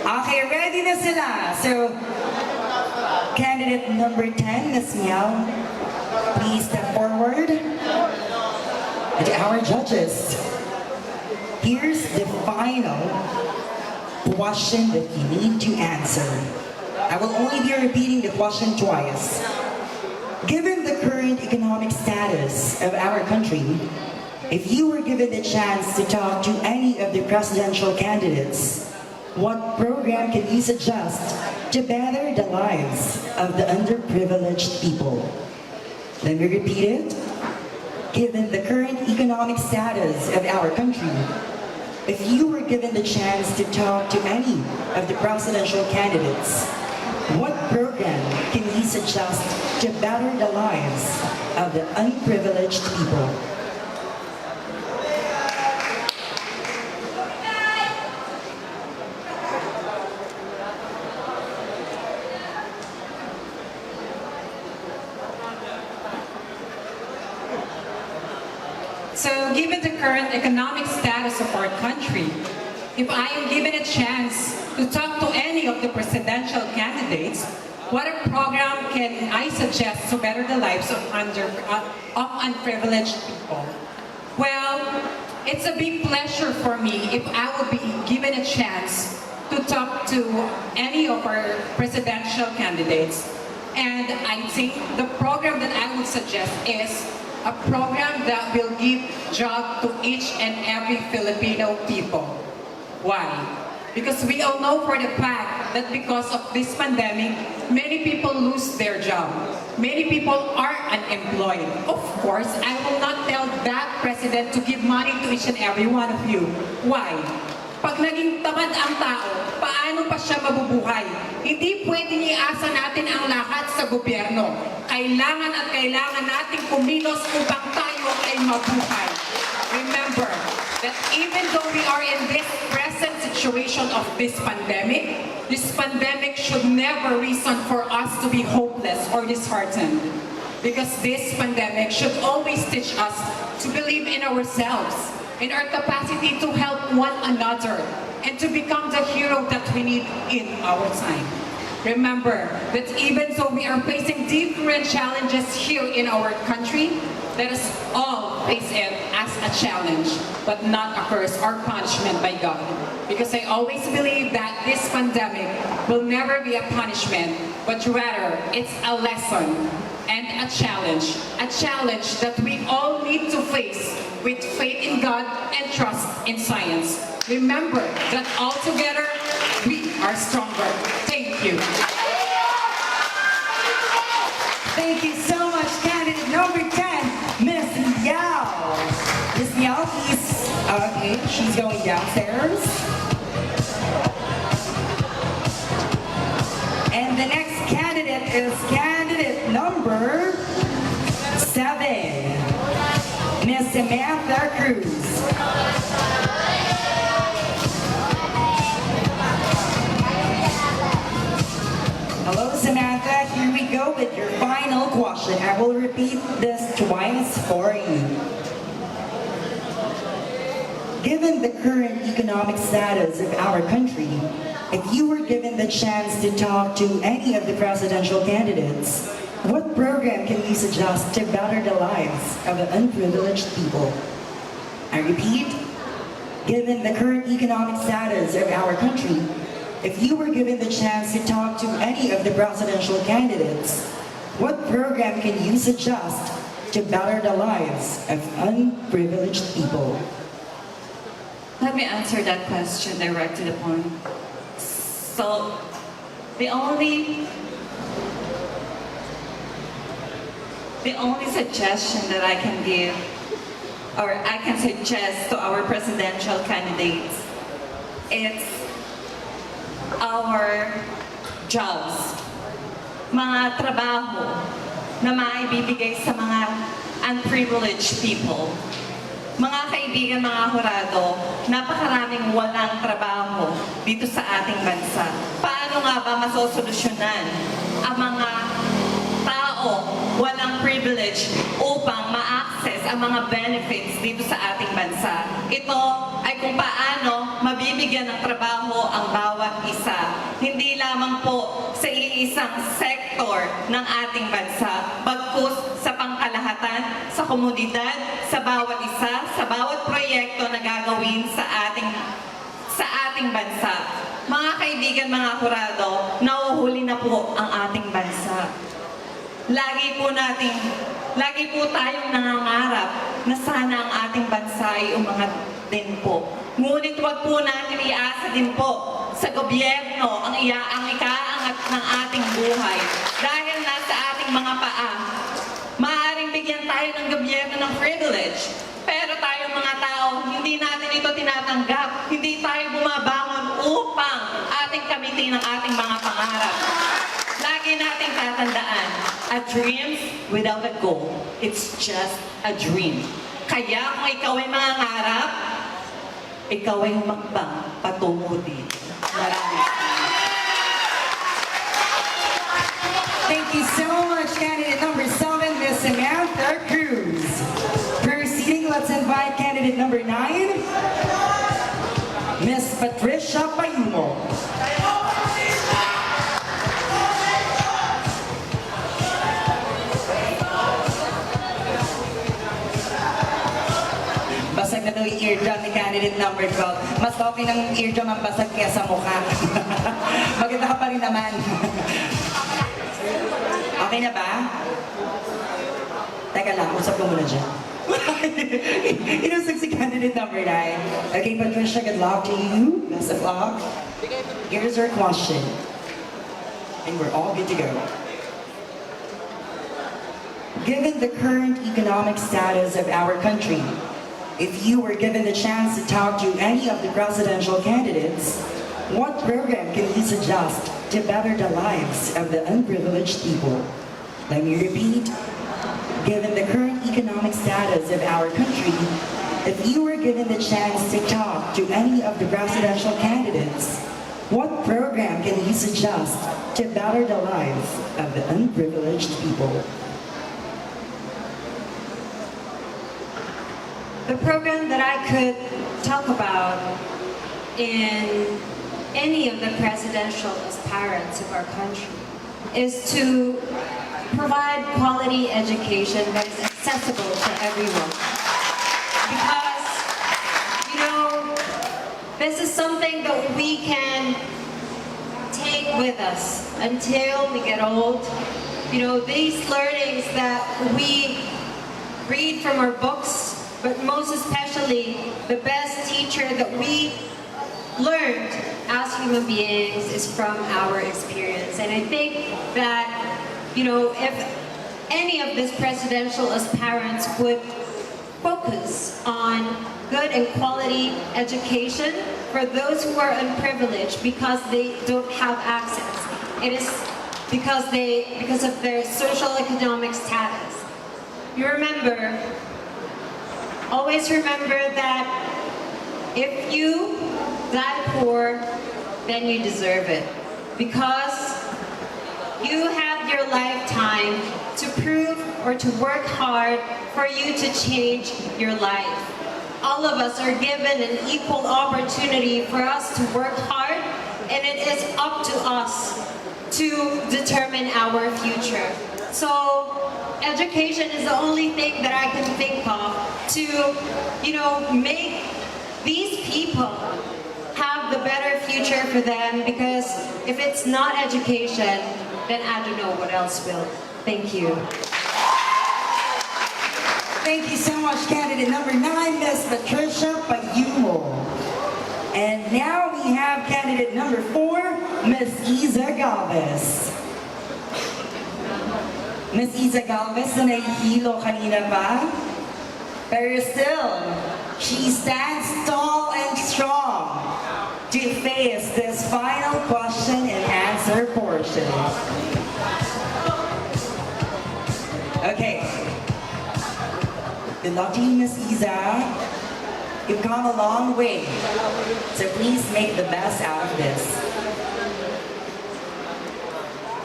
Okay, ready na sila. So, candidate number 10, Ms. Miao, please step forward. And our judges, here's the final question that you need to answer. I will only be repeating the question twice. Given the current economic status of our country, if you were given the chance to talk to any of the presidential candidates, what program can you suggest to better the lives of the underprivileged people? Let me repeat it. Given the current economic status of our country, if you were given the chance to talk to any of the presidential candidates, what program can you suggest to better the lives of the unprivileged people? So given the current economic status of our country, if I am given a chance to talk to any of the presidential candidates, what a program can I suggest to better the lives of unprivileged people? Well, it's a big pleasure for me if I will be given a chance to talk to any of our presidential candidates. And I think the program that I would suggest is a program that will give job to each and every Filipino people. Why? Because we all know for the fact that because of this pandemic, many people lose their job. Many people are unemployed. Of course, I will not tell that president to give money to each and every one of you. Why? Pag naging tamad ang tao, paano pa siya mabubuhay? Hindi pwedeng iasa natin ang lahat sa gobyerno. Kailangan at kailangan nating kumilos upang tayo ay mabuhay. Remember that even though we are in this present situation of this pandemic should never reason for us to be hopeless or disheartened. Because this pandemic should always teach us to believe in ourselves, in our capacity to help one another, and to become the hero that we need in our time. Remember that even though we are facing different challenges here in our country, let us all face it as a challenge, but not a curse or punishment by God. Because I always believe that this pandemic will never be a punishment, but rather it's a lesson and a challenge that we all need to face with faith in God and trust in science. Remember that all together, we are stronger. Thank you. Thank you so much, candidate number 10, Miss Yao. Miss Yao, please. Okay, she's going downstairs. And the next candidate is candidate number 7, Miss Samantha Cruz. Hello, Samantha. Here we go with your final question. I will repeat this twice for you. Given the current economic status of our country, if you were given the chance to talk to any of the presidential candidates, what program can you suggest to better the lives of the unprivileged people? I repeat, given the current economic status of our country, if you were given the chance to talk to any of the presidential candidates, what program can you suggest to better the lives of unprivileged people? Let me answer that question direct to the point. So, the only suggestion that I can give, or I can suggest to our presidential candidates, it's our jobs, mga trabaho na maibibigay sa mga unprivileged people. Mga kaibigan, mga hurado, napakaraming walang trabaho dito sa ating bansa. Paano nga ba masosolusyonan ang mga tao walang privilege upang ma-access ang mga benefits dito sa ating bansa? Ito ay kung paano mabibigyan ng trabaho ang bawat isa. Hindi lamang po sa iisang sektor ng ating bansa, bagkus sa pangkalahatan, sa komunidad, sa bawat isa, sa bawat proyekto na gagawin sa ating bansa. Mga kaibigan, mga kurado, nauhuli na po ang ating bansa. Lagi po tayong nangangarap na sana ang ating bansa ay umangat din po. Ngunit wag po natin iasa din po sa gobyerno ang ikaangat ng ating buhay. Dahil nasa ating mga paa, maaaring bigyan tayo ng gobyerno ng privilege. Pero tayong mga tao, hindi natin ito tinatanggap. Hindi tayo bumabangon upang ating kamitin ang ating mga pangarap. Lagi nating tatandaan, a dream without a goal, it's just a dream. Kaya kung ikaw ay mangangarap, ikaw ay humakbang patungo dito. Maraming Thank you so much, candidate number 7, Miss Samantha Cruz. Proceeding, let's invite candidate number 9, Miss Patricia Payumo. Basag na daw yung eardrum ni candidate number 12. Mas okay ng eardrum ang basag kesa mukha. Maganda ka pa rin naman. Okay na ba? Teka lang, usap ko muna dyan. Inusag si candidate number 9. Okay, Patricia, good luck to you. Best of luck. Here's our question. And we're all good to go. Given the current economic status of our country, if you were given the chance to talk to any of the presidential candidates, what program can you suggest to better the lives of the unprivileged people? Let me repeat. Given the current economic status of our country, if you were given the chance to talk to any of the presidential candidates, what program can you suggest to better the lives of the unprivileged people? The program that I could talk about in any of the presidential aspirants of our country is to provide quality education that is accessible to everyone. Because, you know, this is something that we can take with us until we get old. You know, these learnings that we read from our books, but most especially the best teacher that we learned as human beings is from our experience. And I think that, you know, if any of these presidential aspirants would focus on good and quality education for those who are unprivileged because they don't have access, it is because of their social economic status. You remember, always remember that if you die poor, then you deserve it. Because you have your lifetime to prove or to work hard for you to change your life. All of us are given an equal opportunity for us to work hard, and it is up to us to determine our future. So education is the only thing that I can think of to, you know, make these people have the better future for them, because if it's not education, then I don't know what else will. Thank you. Thank you so much, candidate number 9, Miss Patricia Payumo. And now we have candidate number 4, Miss Isa Galvez. Miss Isa Galvez na nahihilo kanina pa, pero still, she stands tall and strong to face this final question and answer portion. Okay. Good luck to you, Miss Isa. You've come a long way, so please make the best out of this.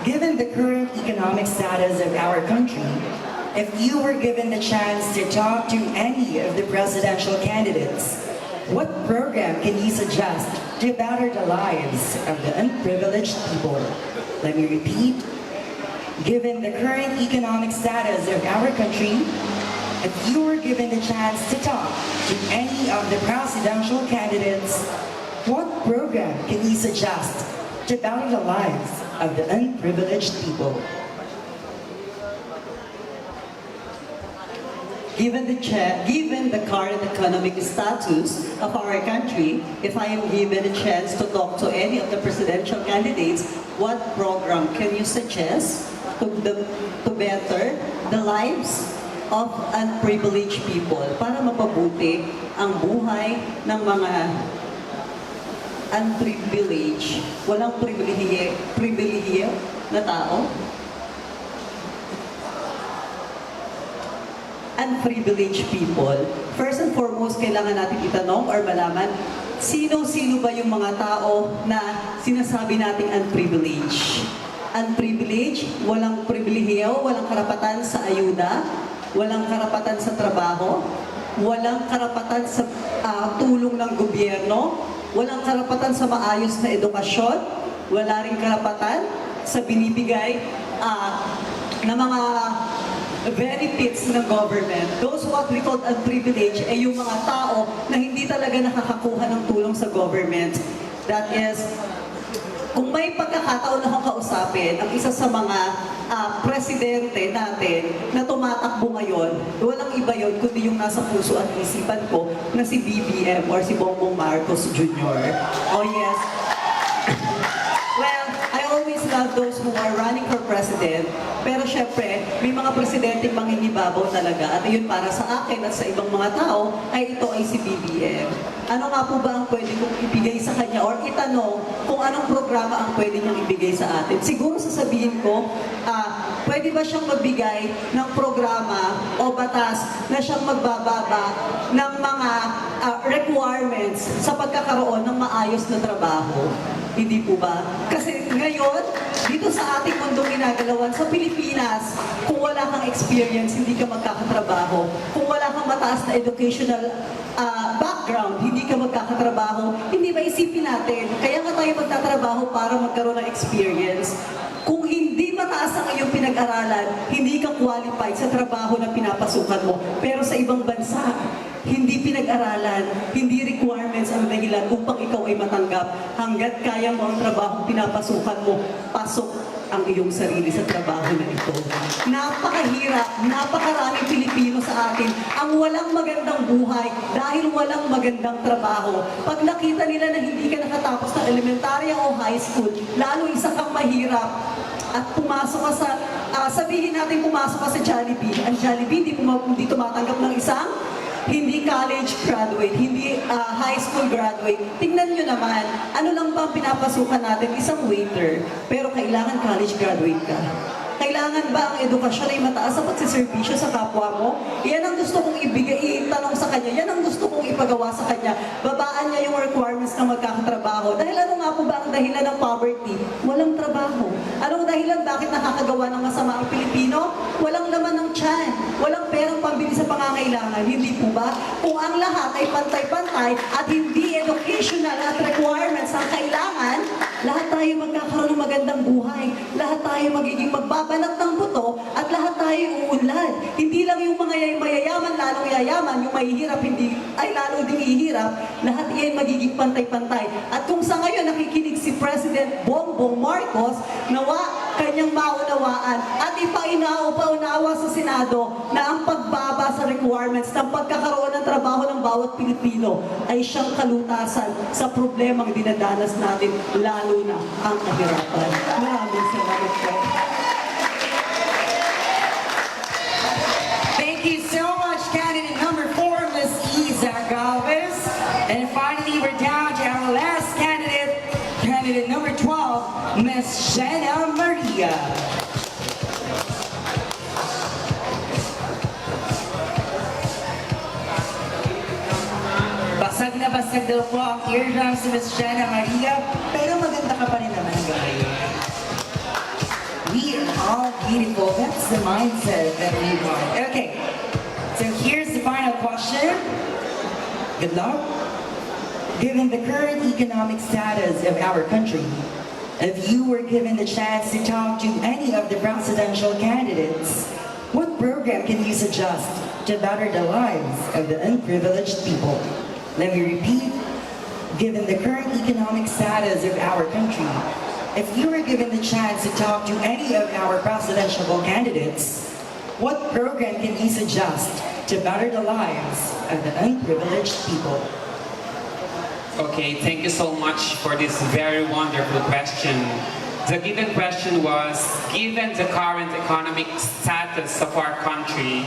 Given the current economic status of our country, if you were given the chance to talk to any of the presidential candidates, what program can you suggest to better the lives of the unprivileged people? Let me repeat. Given the current economic status of our country, if you were given the chance to talk to any of the presidential candidates, what program can you suggest to better the lives of the unprivileged people? Given the current economic status of our country, if I am given a chance to talk to any of the presidential candidates, what program can you suggest to better the lives of unprivileged people para mapabuti ang buhay ng mga unprivileged, walang pribilehiye na tao? Unprivileged people. First and foremost, kailangan natin itanong or malaman, sino-sino ba yung mga tao na sinasabi nating unprivileged? Unprivileged, walang pribilehiyo, walang karapatan sa ayuda, walang karapatan sa trabaho, walang karapatan sa tulong ng gobyerno, walang karapatan sa maayos na edukasyon, wala rin karapatan sa binibigay na mga benefits ng government. Those what we call unprivileged ay yung mga tao na hindi talaga nakakakuha ng tulong sa government. That is, kung may pagkakataon na akong kausapin, ang isa sa mga presidente natin na tumatakbo ngayon, walang iba yun kundi yung nasa puso at isipan ko na si BBM or si Bongbong Marcos Jr. Oh yes. Well, I always love those who are running for president. Pero syempre, may mga presidenteng manghingibabaw talaga. At yun para sa akin at sa ibang mga tao, ay ito ay si BBM. Ano nga po ba ang pwede kong ibigay sa kanya or itanong kung anong programa ang pwede niyang ibigay sa atin? Siguro sasabihin ko, pwede ba siyang magbigay ng programa o batas na siyang magbababa ng mga requirements sa pagkakaroon ng maayos na trabaho? Hindi po ba? Kasi ngayon, dito sa ating mundong ginagalawan, sa Pilipinas, kung wala kang experience, hindi ka magkakatrabaho. Kung wala kang mataas na educational background, hindi ka magkakatrabaho. Hindi ba isipin natin, kaya nga tayo magtatrabaho para magkaroon ng experience. Kung hindi mataas ang iyong pinag-aralan, hindi ka qualified sa trabaho na pinapasukan mo. Pero sa ibang bansa, hindi pinag-aralan, hindi requirements ang dahilan upang ikaw ay matanggap. Hanggat kaya mo ang trabaho pinapasukan mo, pasok ang iyong sarili sa trabaho na ito. Napakahirap, napakaraming Pilipino sa atin ang walang magandang buhay dahil walang magandang trabaho. Pag nakita nila na hindi ka nakatapos ng elementarya o high school, lalo isa kang mahirap at pumasok ka sa, sabihin natin pumasok ka sa Jollibee. Ang Jollibee hindi tumatanggap ng isang hindi college graduate, hindi high school graduate. Tingnan nyo naman, ano lang ba ang pinapasukan natin? Isang waiter. Pero kailangan college graduate ka. Kailangan ba ang edukasyon ay mataas sa pagsiservisyo sa kapwa mo? Yan ang gusto kong itanong sa kanya. Yan ang gusto kong ipagawa sa kanya. Babaan niya yung requirements na magkakatrabaho. Dahil ano nga po ba ang dahilan ng poverty? Walang trabaho. Anong dahilan bakit nakakagawa ng masama ang Pilipino? Walang laman ng tiyan. Walang perang pambili sa pangangailangan. Hindi po ba? Kung ang lahat ay pantay-pantay at hindi educational at requirements ang kailangan, lahat tayo magkakaroon ng magandang buhay. Lahat tayo magiging magbabanat ng buto at lahat tayo uunlad. Hindi lang yung mga mayayaman lalong yayaman, yung mahihirap hindi ay lalo ding ihirap. Lahat iyan magiging pantay-pantay. At kung sa ngayon nakikinig si President Bongbong Marcos, nawa kanyang maunawaan at paunawa sa Senado na ang pagbaba sa requirements ng pagkakaroon ng trabaho ng bawat Pilipino ay siyang kalutasan sa problemang dinadanas natin, lalo na ang kahirapan. Maraming salamat po. Thank you so much, candidate number 4, Ms. Isa Galvez. And finally, we're down to our last candidate, candidate number 12, Ms. Jenna Maria. Basag daw po ang eardrums si Ms. Jenna Maria, pero maganda ka pa rin naman, guys. We are all beautiful. That's the mindset that we want. Okay, so here's the final question. Good luck. Given the current economic status of our country, if you were given the chance to talk to any of the presidential candidates, what program can you suggest to better the lives of the unprivileged people? Let me repeat. Given the current economic status of our country, if you were given the chance to talk to any of our presidential candidates, what program can you suggest to better the lives of the unprivileged people? Okay, thank you so much for this very wonderful question. The given question was, given the current economic status of our country,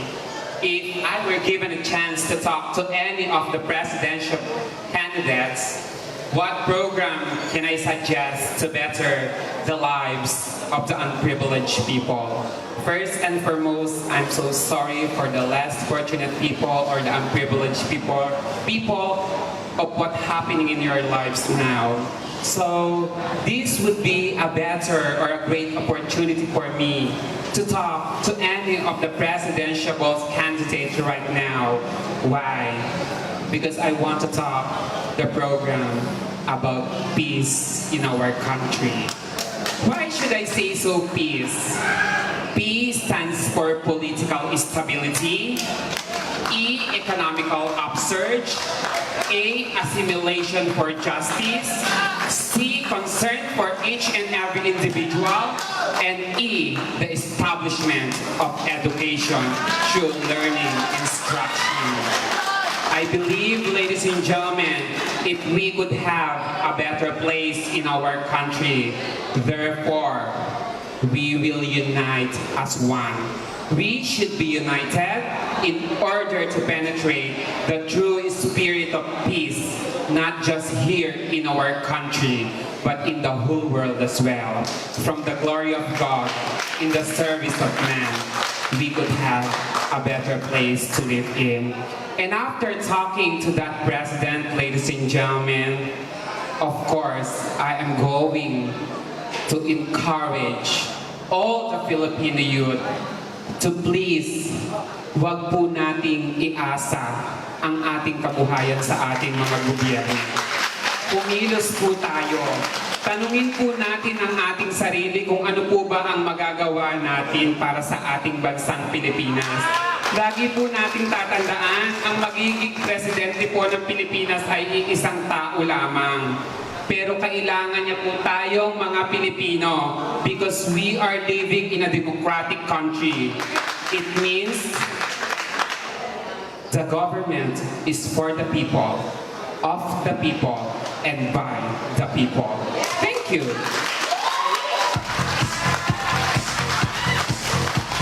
if I were given a chance to talk to any of the presidential candidates, what program can I suggest to better the lives of the unprivileged people? First and foremost, I'm so sorry for the less fortunate people or the unprivileged people of what's happening in your lives now. So this would be a better or a great opportunity for me to talk to any of the presidential candidates right now. Why? Because I want to talk the program about peace in our country. Why should I say so peace? P stands for political stability, E, economical upsurge, A, assimilation for justice, C, concern for each and every individual, and E, the establishment of education through learning instruction. I believe, ladies and gentlemen, if we could have a better place in our country, therefore, we will unite as one. We should be united in order to penetrate the true spirit of peace, not just here in our country, but in the whole world as well. From the glory of God, in the service of man, we could have a better place to live in. And after talking to that president, ladies and gentlemen, of course, I am going to encourage all the Filipino youth to please, wag po nating iasa ang ating kabuhayan sa ating mga gobyerno. Kumilos po tayo. Tanungin po natin ang ating sarili kung ano po ba ang magagawa natin para sa ating bansang Pilipinas. Lagi po nating tatandaan, ang magiging presidente po ng Pilipinas ay isang tao lamang. Pero kailangan niya po tayong mga Pilipino because we are living in a democratic country. It means the government is for the people, of the people, and by the people. Thank you.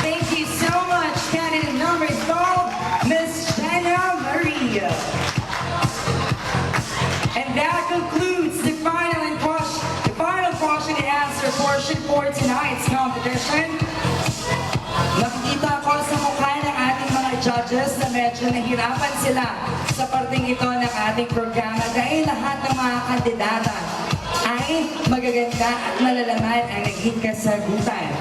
Thank you so much, candidate number 12, Miss Jenna Maria. And that concludes the final question and answer portion for tonight's competition. Nakikita ko sa mukha ng ating mga judges na medyo nahirapan sila sa parting ito ng ating programa dahil lahat ng mga kandidata ay magaganda at malalaman ang naging kasagutan.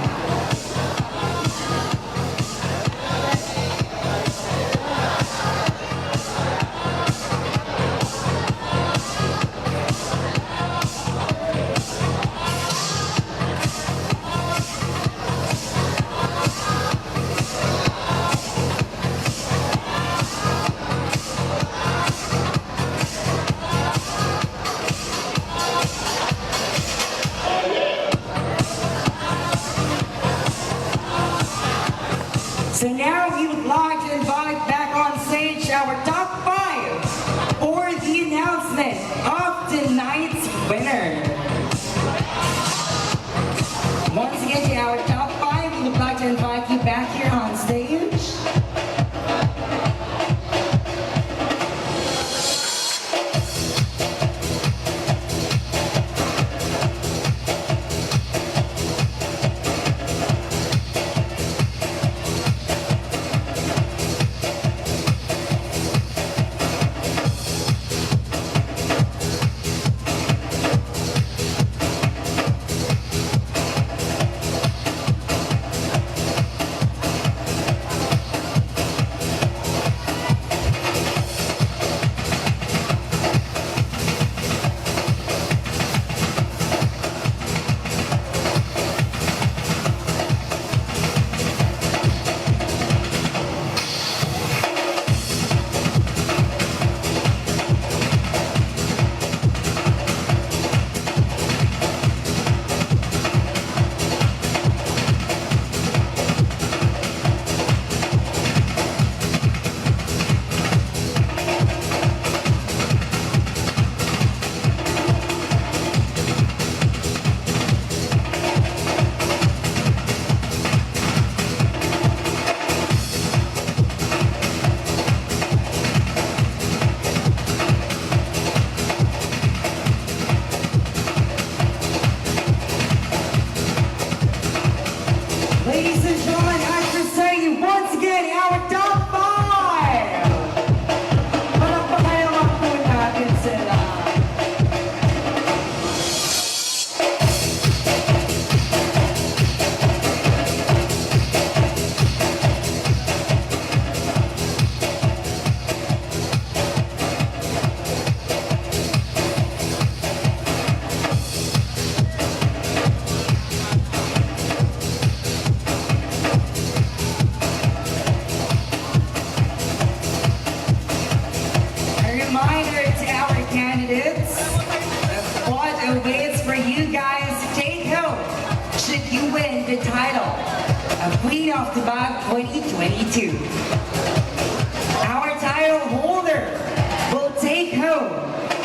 So now we would like to invite back on stage our top 5 for the announcement of tonight's winner. Once again, to our top 5, we would like to invite you back here on stage. Ladies and gentlemen, I present you once again our top 5! Palakpakan po natin sila. Reminder to our candidates of what awaits for you guys to take home should you win the title of Queen of Tibag 2022. Our title holder holder will take home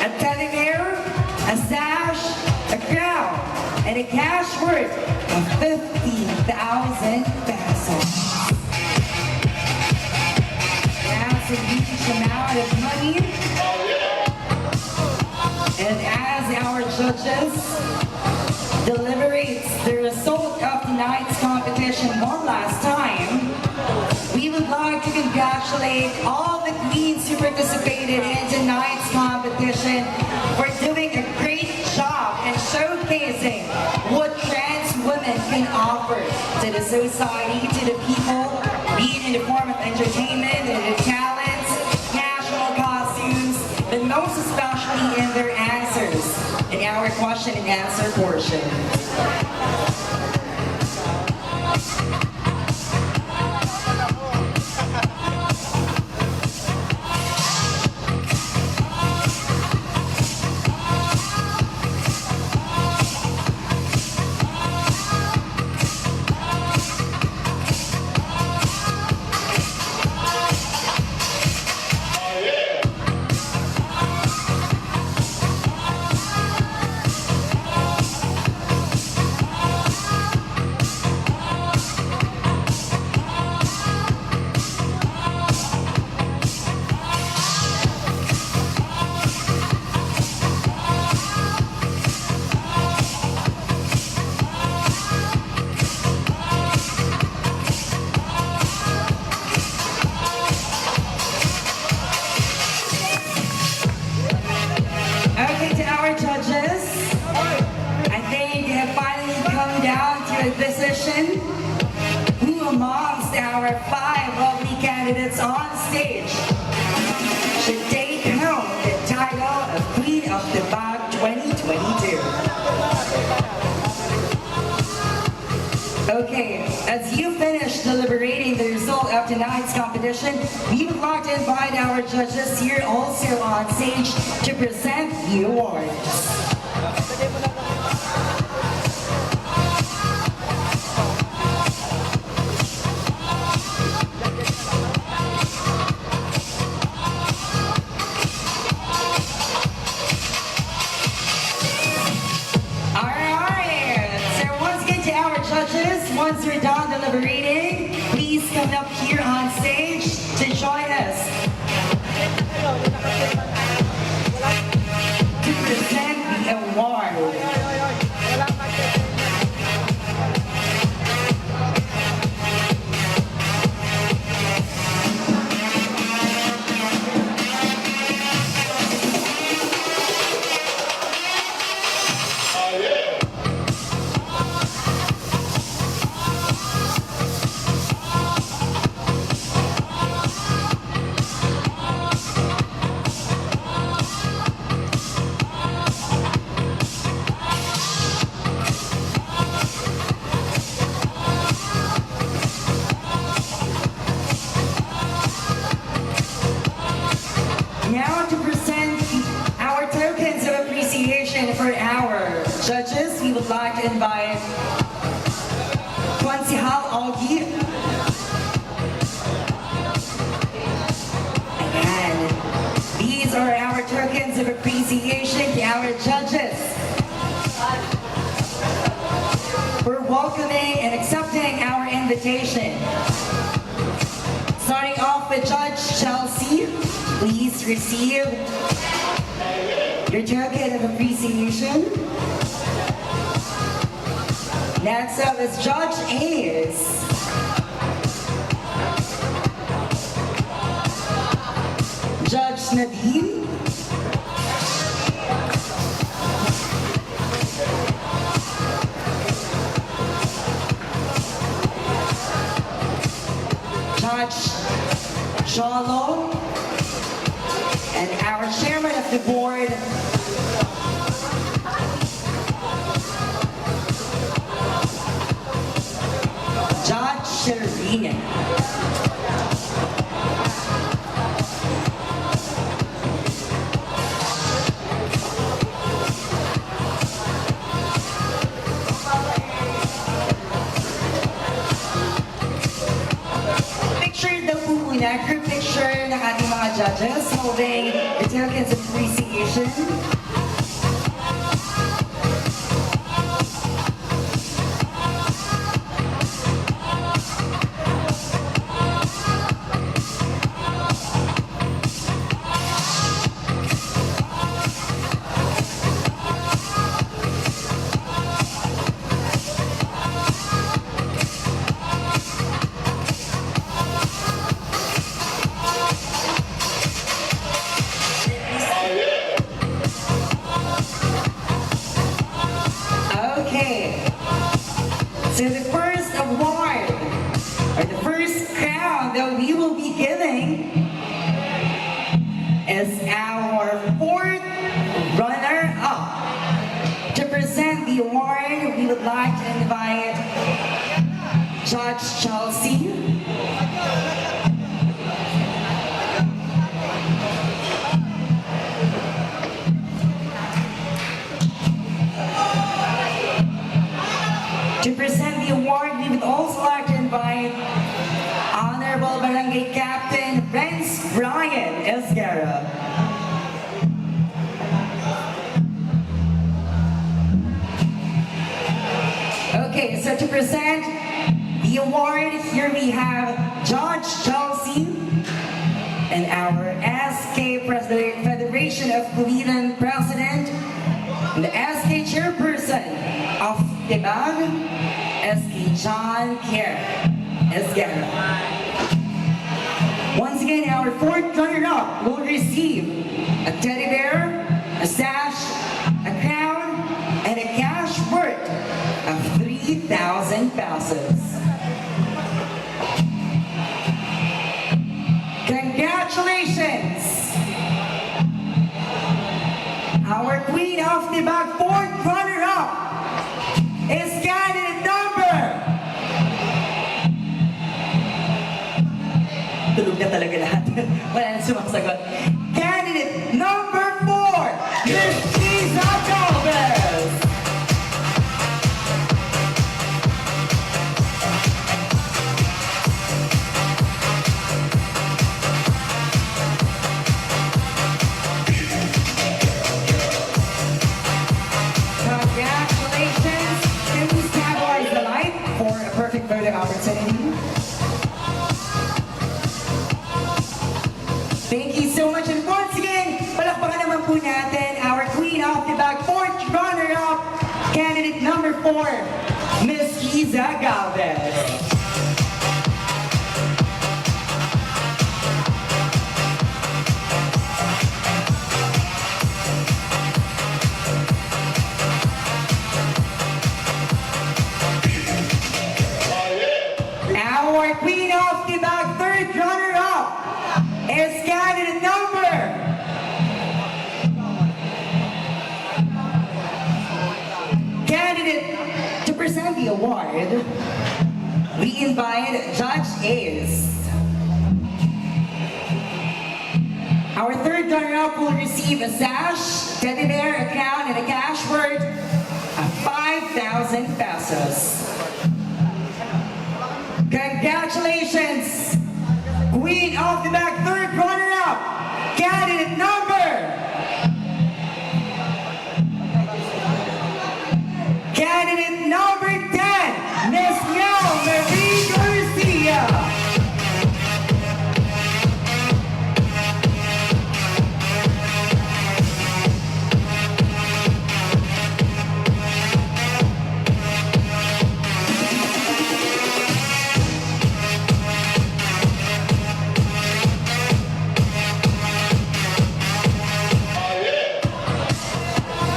a teddy bear, a sash, a crown, and a cash worth of 50,000 pesos. That's a huge amount of money. And as our judges deliberates the result of tonight's competition one last time, we would like to congratulate all the queens who participated in tonight's competition for doing a great job and showcasing what trans women can offer to the society, to the people, be it in the form of entertainment, in the talents, casual costumes, but most especially in their answers in our question and answer portion. Okay, to our judges, I think they have finally come down to a decision who amongst our 5 lovely candidates on stage should take home the title of Queen of Tibag 2022. Okay, as you finish deliberating the result of tonight's competition, we would like to invite our judges here also on stage to present the awards. Once you're done deliberating, please come up here on stage to join us to present the award. Now to present our tokens of appreciation for our judges, we would like to invite Konsihal Augie. And these are our tokens of appreciation to our judges for welcoming and accepting our invitation. Starting off with Judge Chelsea, please receive your token of appreciation. Next up is Judge Ace. Judge Nadine. Judge Jolo, and our chairman of the board, Judge Shervina. Picture daw po muna, group picture ng ating mga judges holding the tokens of appreciation. Okay. So the first award, or the first crown that we will be giving is our fourth runner-up. To present the award, we would like to invite Judge Chelsea. To present the award, we would also like to invite Honorable Barangay Captain Renz Brian Esguerra. Okay, so to present the award, here we have Judge Chelsea and our SK Federation of Pulilan President, and the SK Chairperson of Tibag, SK John Kerr Esguerra. Once again, our fourth runner-up will receive a teddy bear, a sash, a crown, and a cash worth of 3,000 pesos. Congratulations! Our Queen of Tibag, fourth runner-up, is candidate number. Tulog na talaga lahat. Wala na sumasagot. Candidate number 4, Miss Lisa Galvez. Congratulations. Can we stabilize the light for a perfect photo opportunity? Thank you so much. And once again, palakpakan naman po natin our Queen of Tibag, fourth runner-up, candidate number 4, Miss Liza Galvez. Our Queen of Tibag, third runner-up, is candidate number. Candidate to present the award, we invite Judge Ace. Our third runner-up will receive a sash, teddy bear, a crown, and a cash worth of 5,000 pesos. Congratulations, Queen of Tibag, third runner-up, candidate number. Candidate number 10, Miss Mel Marie Garcia.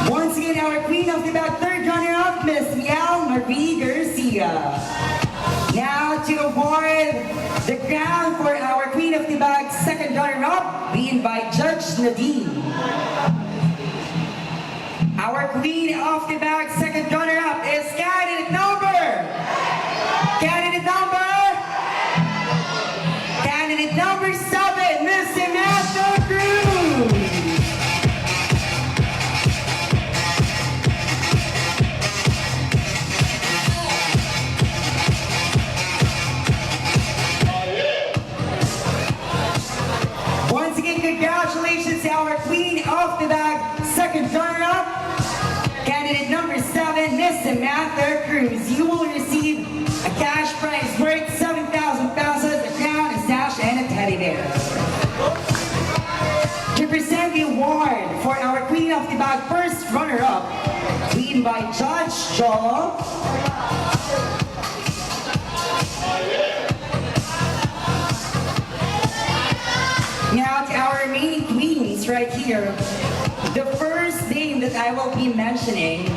Once again, our Queen of Tibag, third runner-up, Miss Miel Marie Garcia. Now to award the crown for our Queen of Tibag, second runner-up, we invite Judge Nadine. Our Queen of Tibag, second runner-up is candidate number. Candidate number. Candidate number 7, Miss Samantha Cruz. Once again, second runner-up, candidate number 7, Miss Samantha Cruz. You will receive a cash prize worth 7,000 pesos, a crown, a sash, and a teddy bear. To present the award for our Queen of Tibag first runner-up, we invite Judge Joel. Now to our remaining queens right here. The first name that I will be mentioning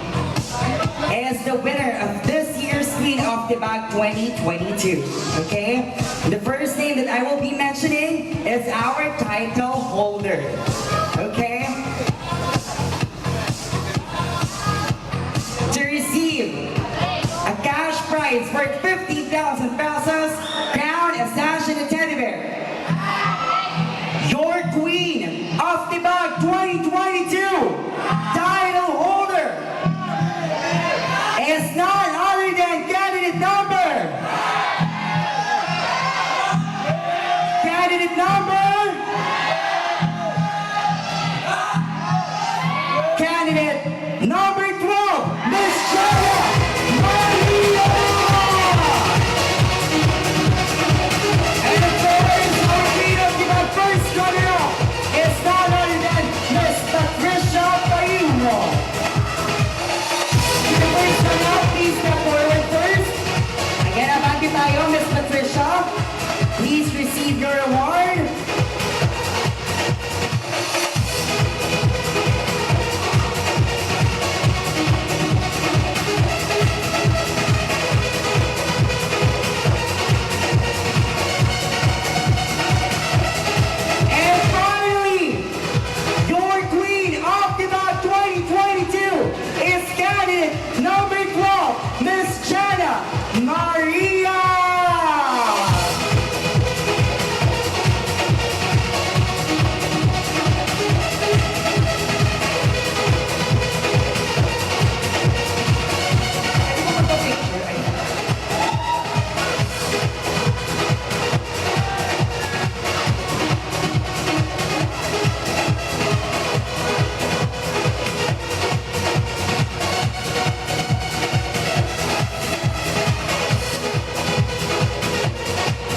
is the winner of this year's Queen of Tibag 2022. Okay? The first name that I will be mentioning is our title holder. Okay? To receive a cash prize worth 50,000 pesos, crown, a sash, and a teddy bear. Your Queen of Tibag 2022 title holder is none other than candidate number 12, Miss Jaya Maria. And of course, our Queen of Tibag first runner-up is none other than Miss Patricia Payuno. The first runner-up, please step forward first. Again, abante tayo, Miss Patricia. Please receive your award. And finally, your Queen of Tibag 2022 is candidate number 12, Miss Jana Maria.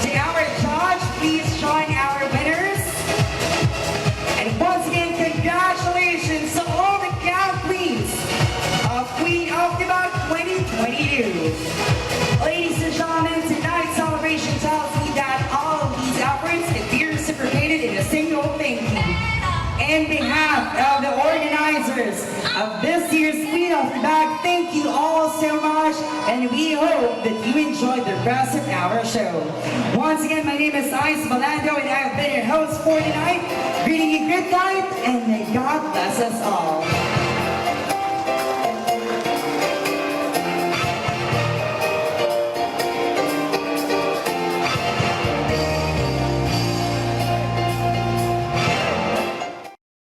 To our judge, please join our winners. And once again, congratulations to all the crown queens of Queen of Tibag 2022. Ladies and gentlemen, tonight's celebration tells me that all of these efforts can be reciprocated in a single thank you. In behalf of the organizers of this year's Queen of Tibag, thank you all so much, and we hope that you enjoyed the rest of our show. Once again, my name is Ice Balando, and I have been your host for tonight. Greeting you good night, and may God bless us all.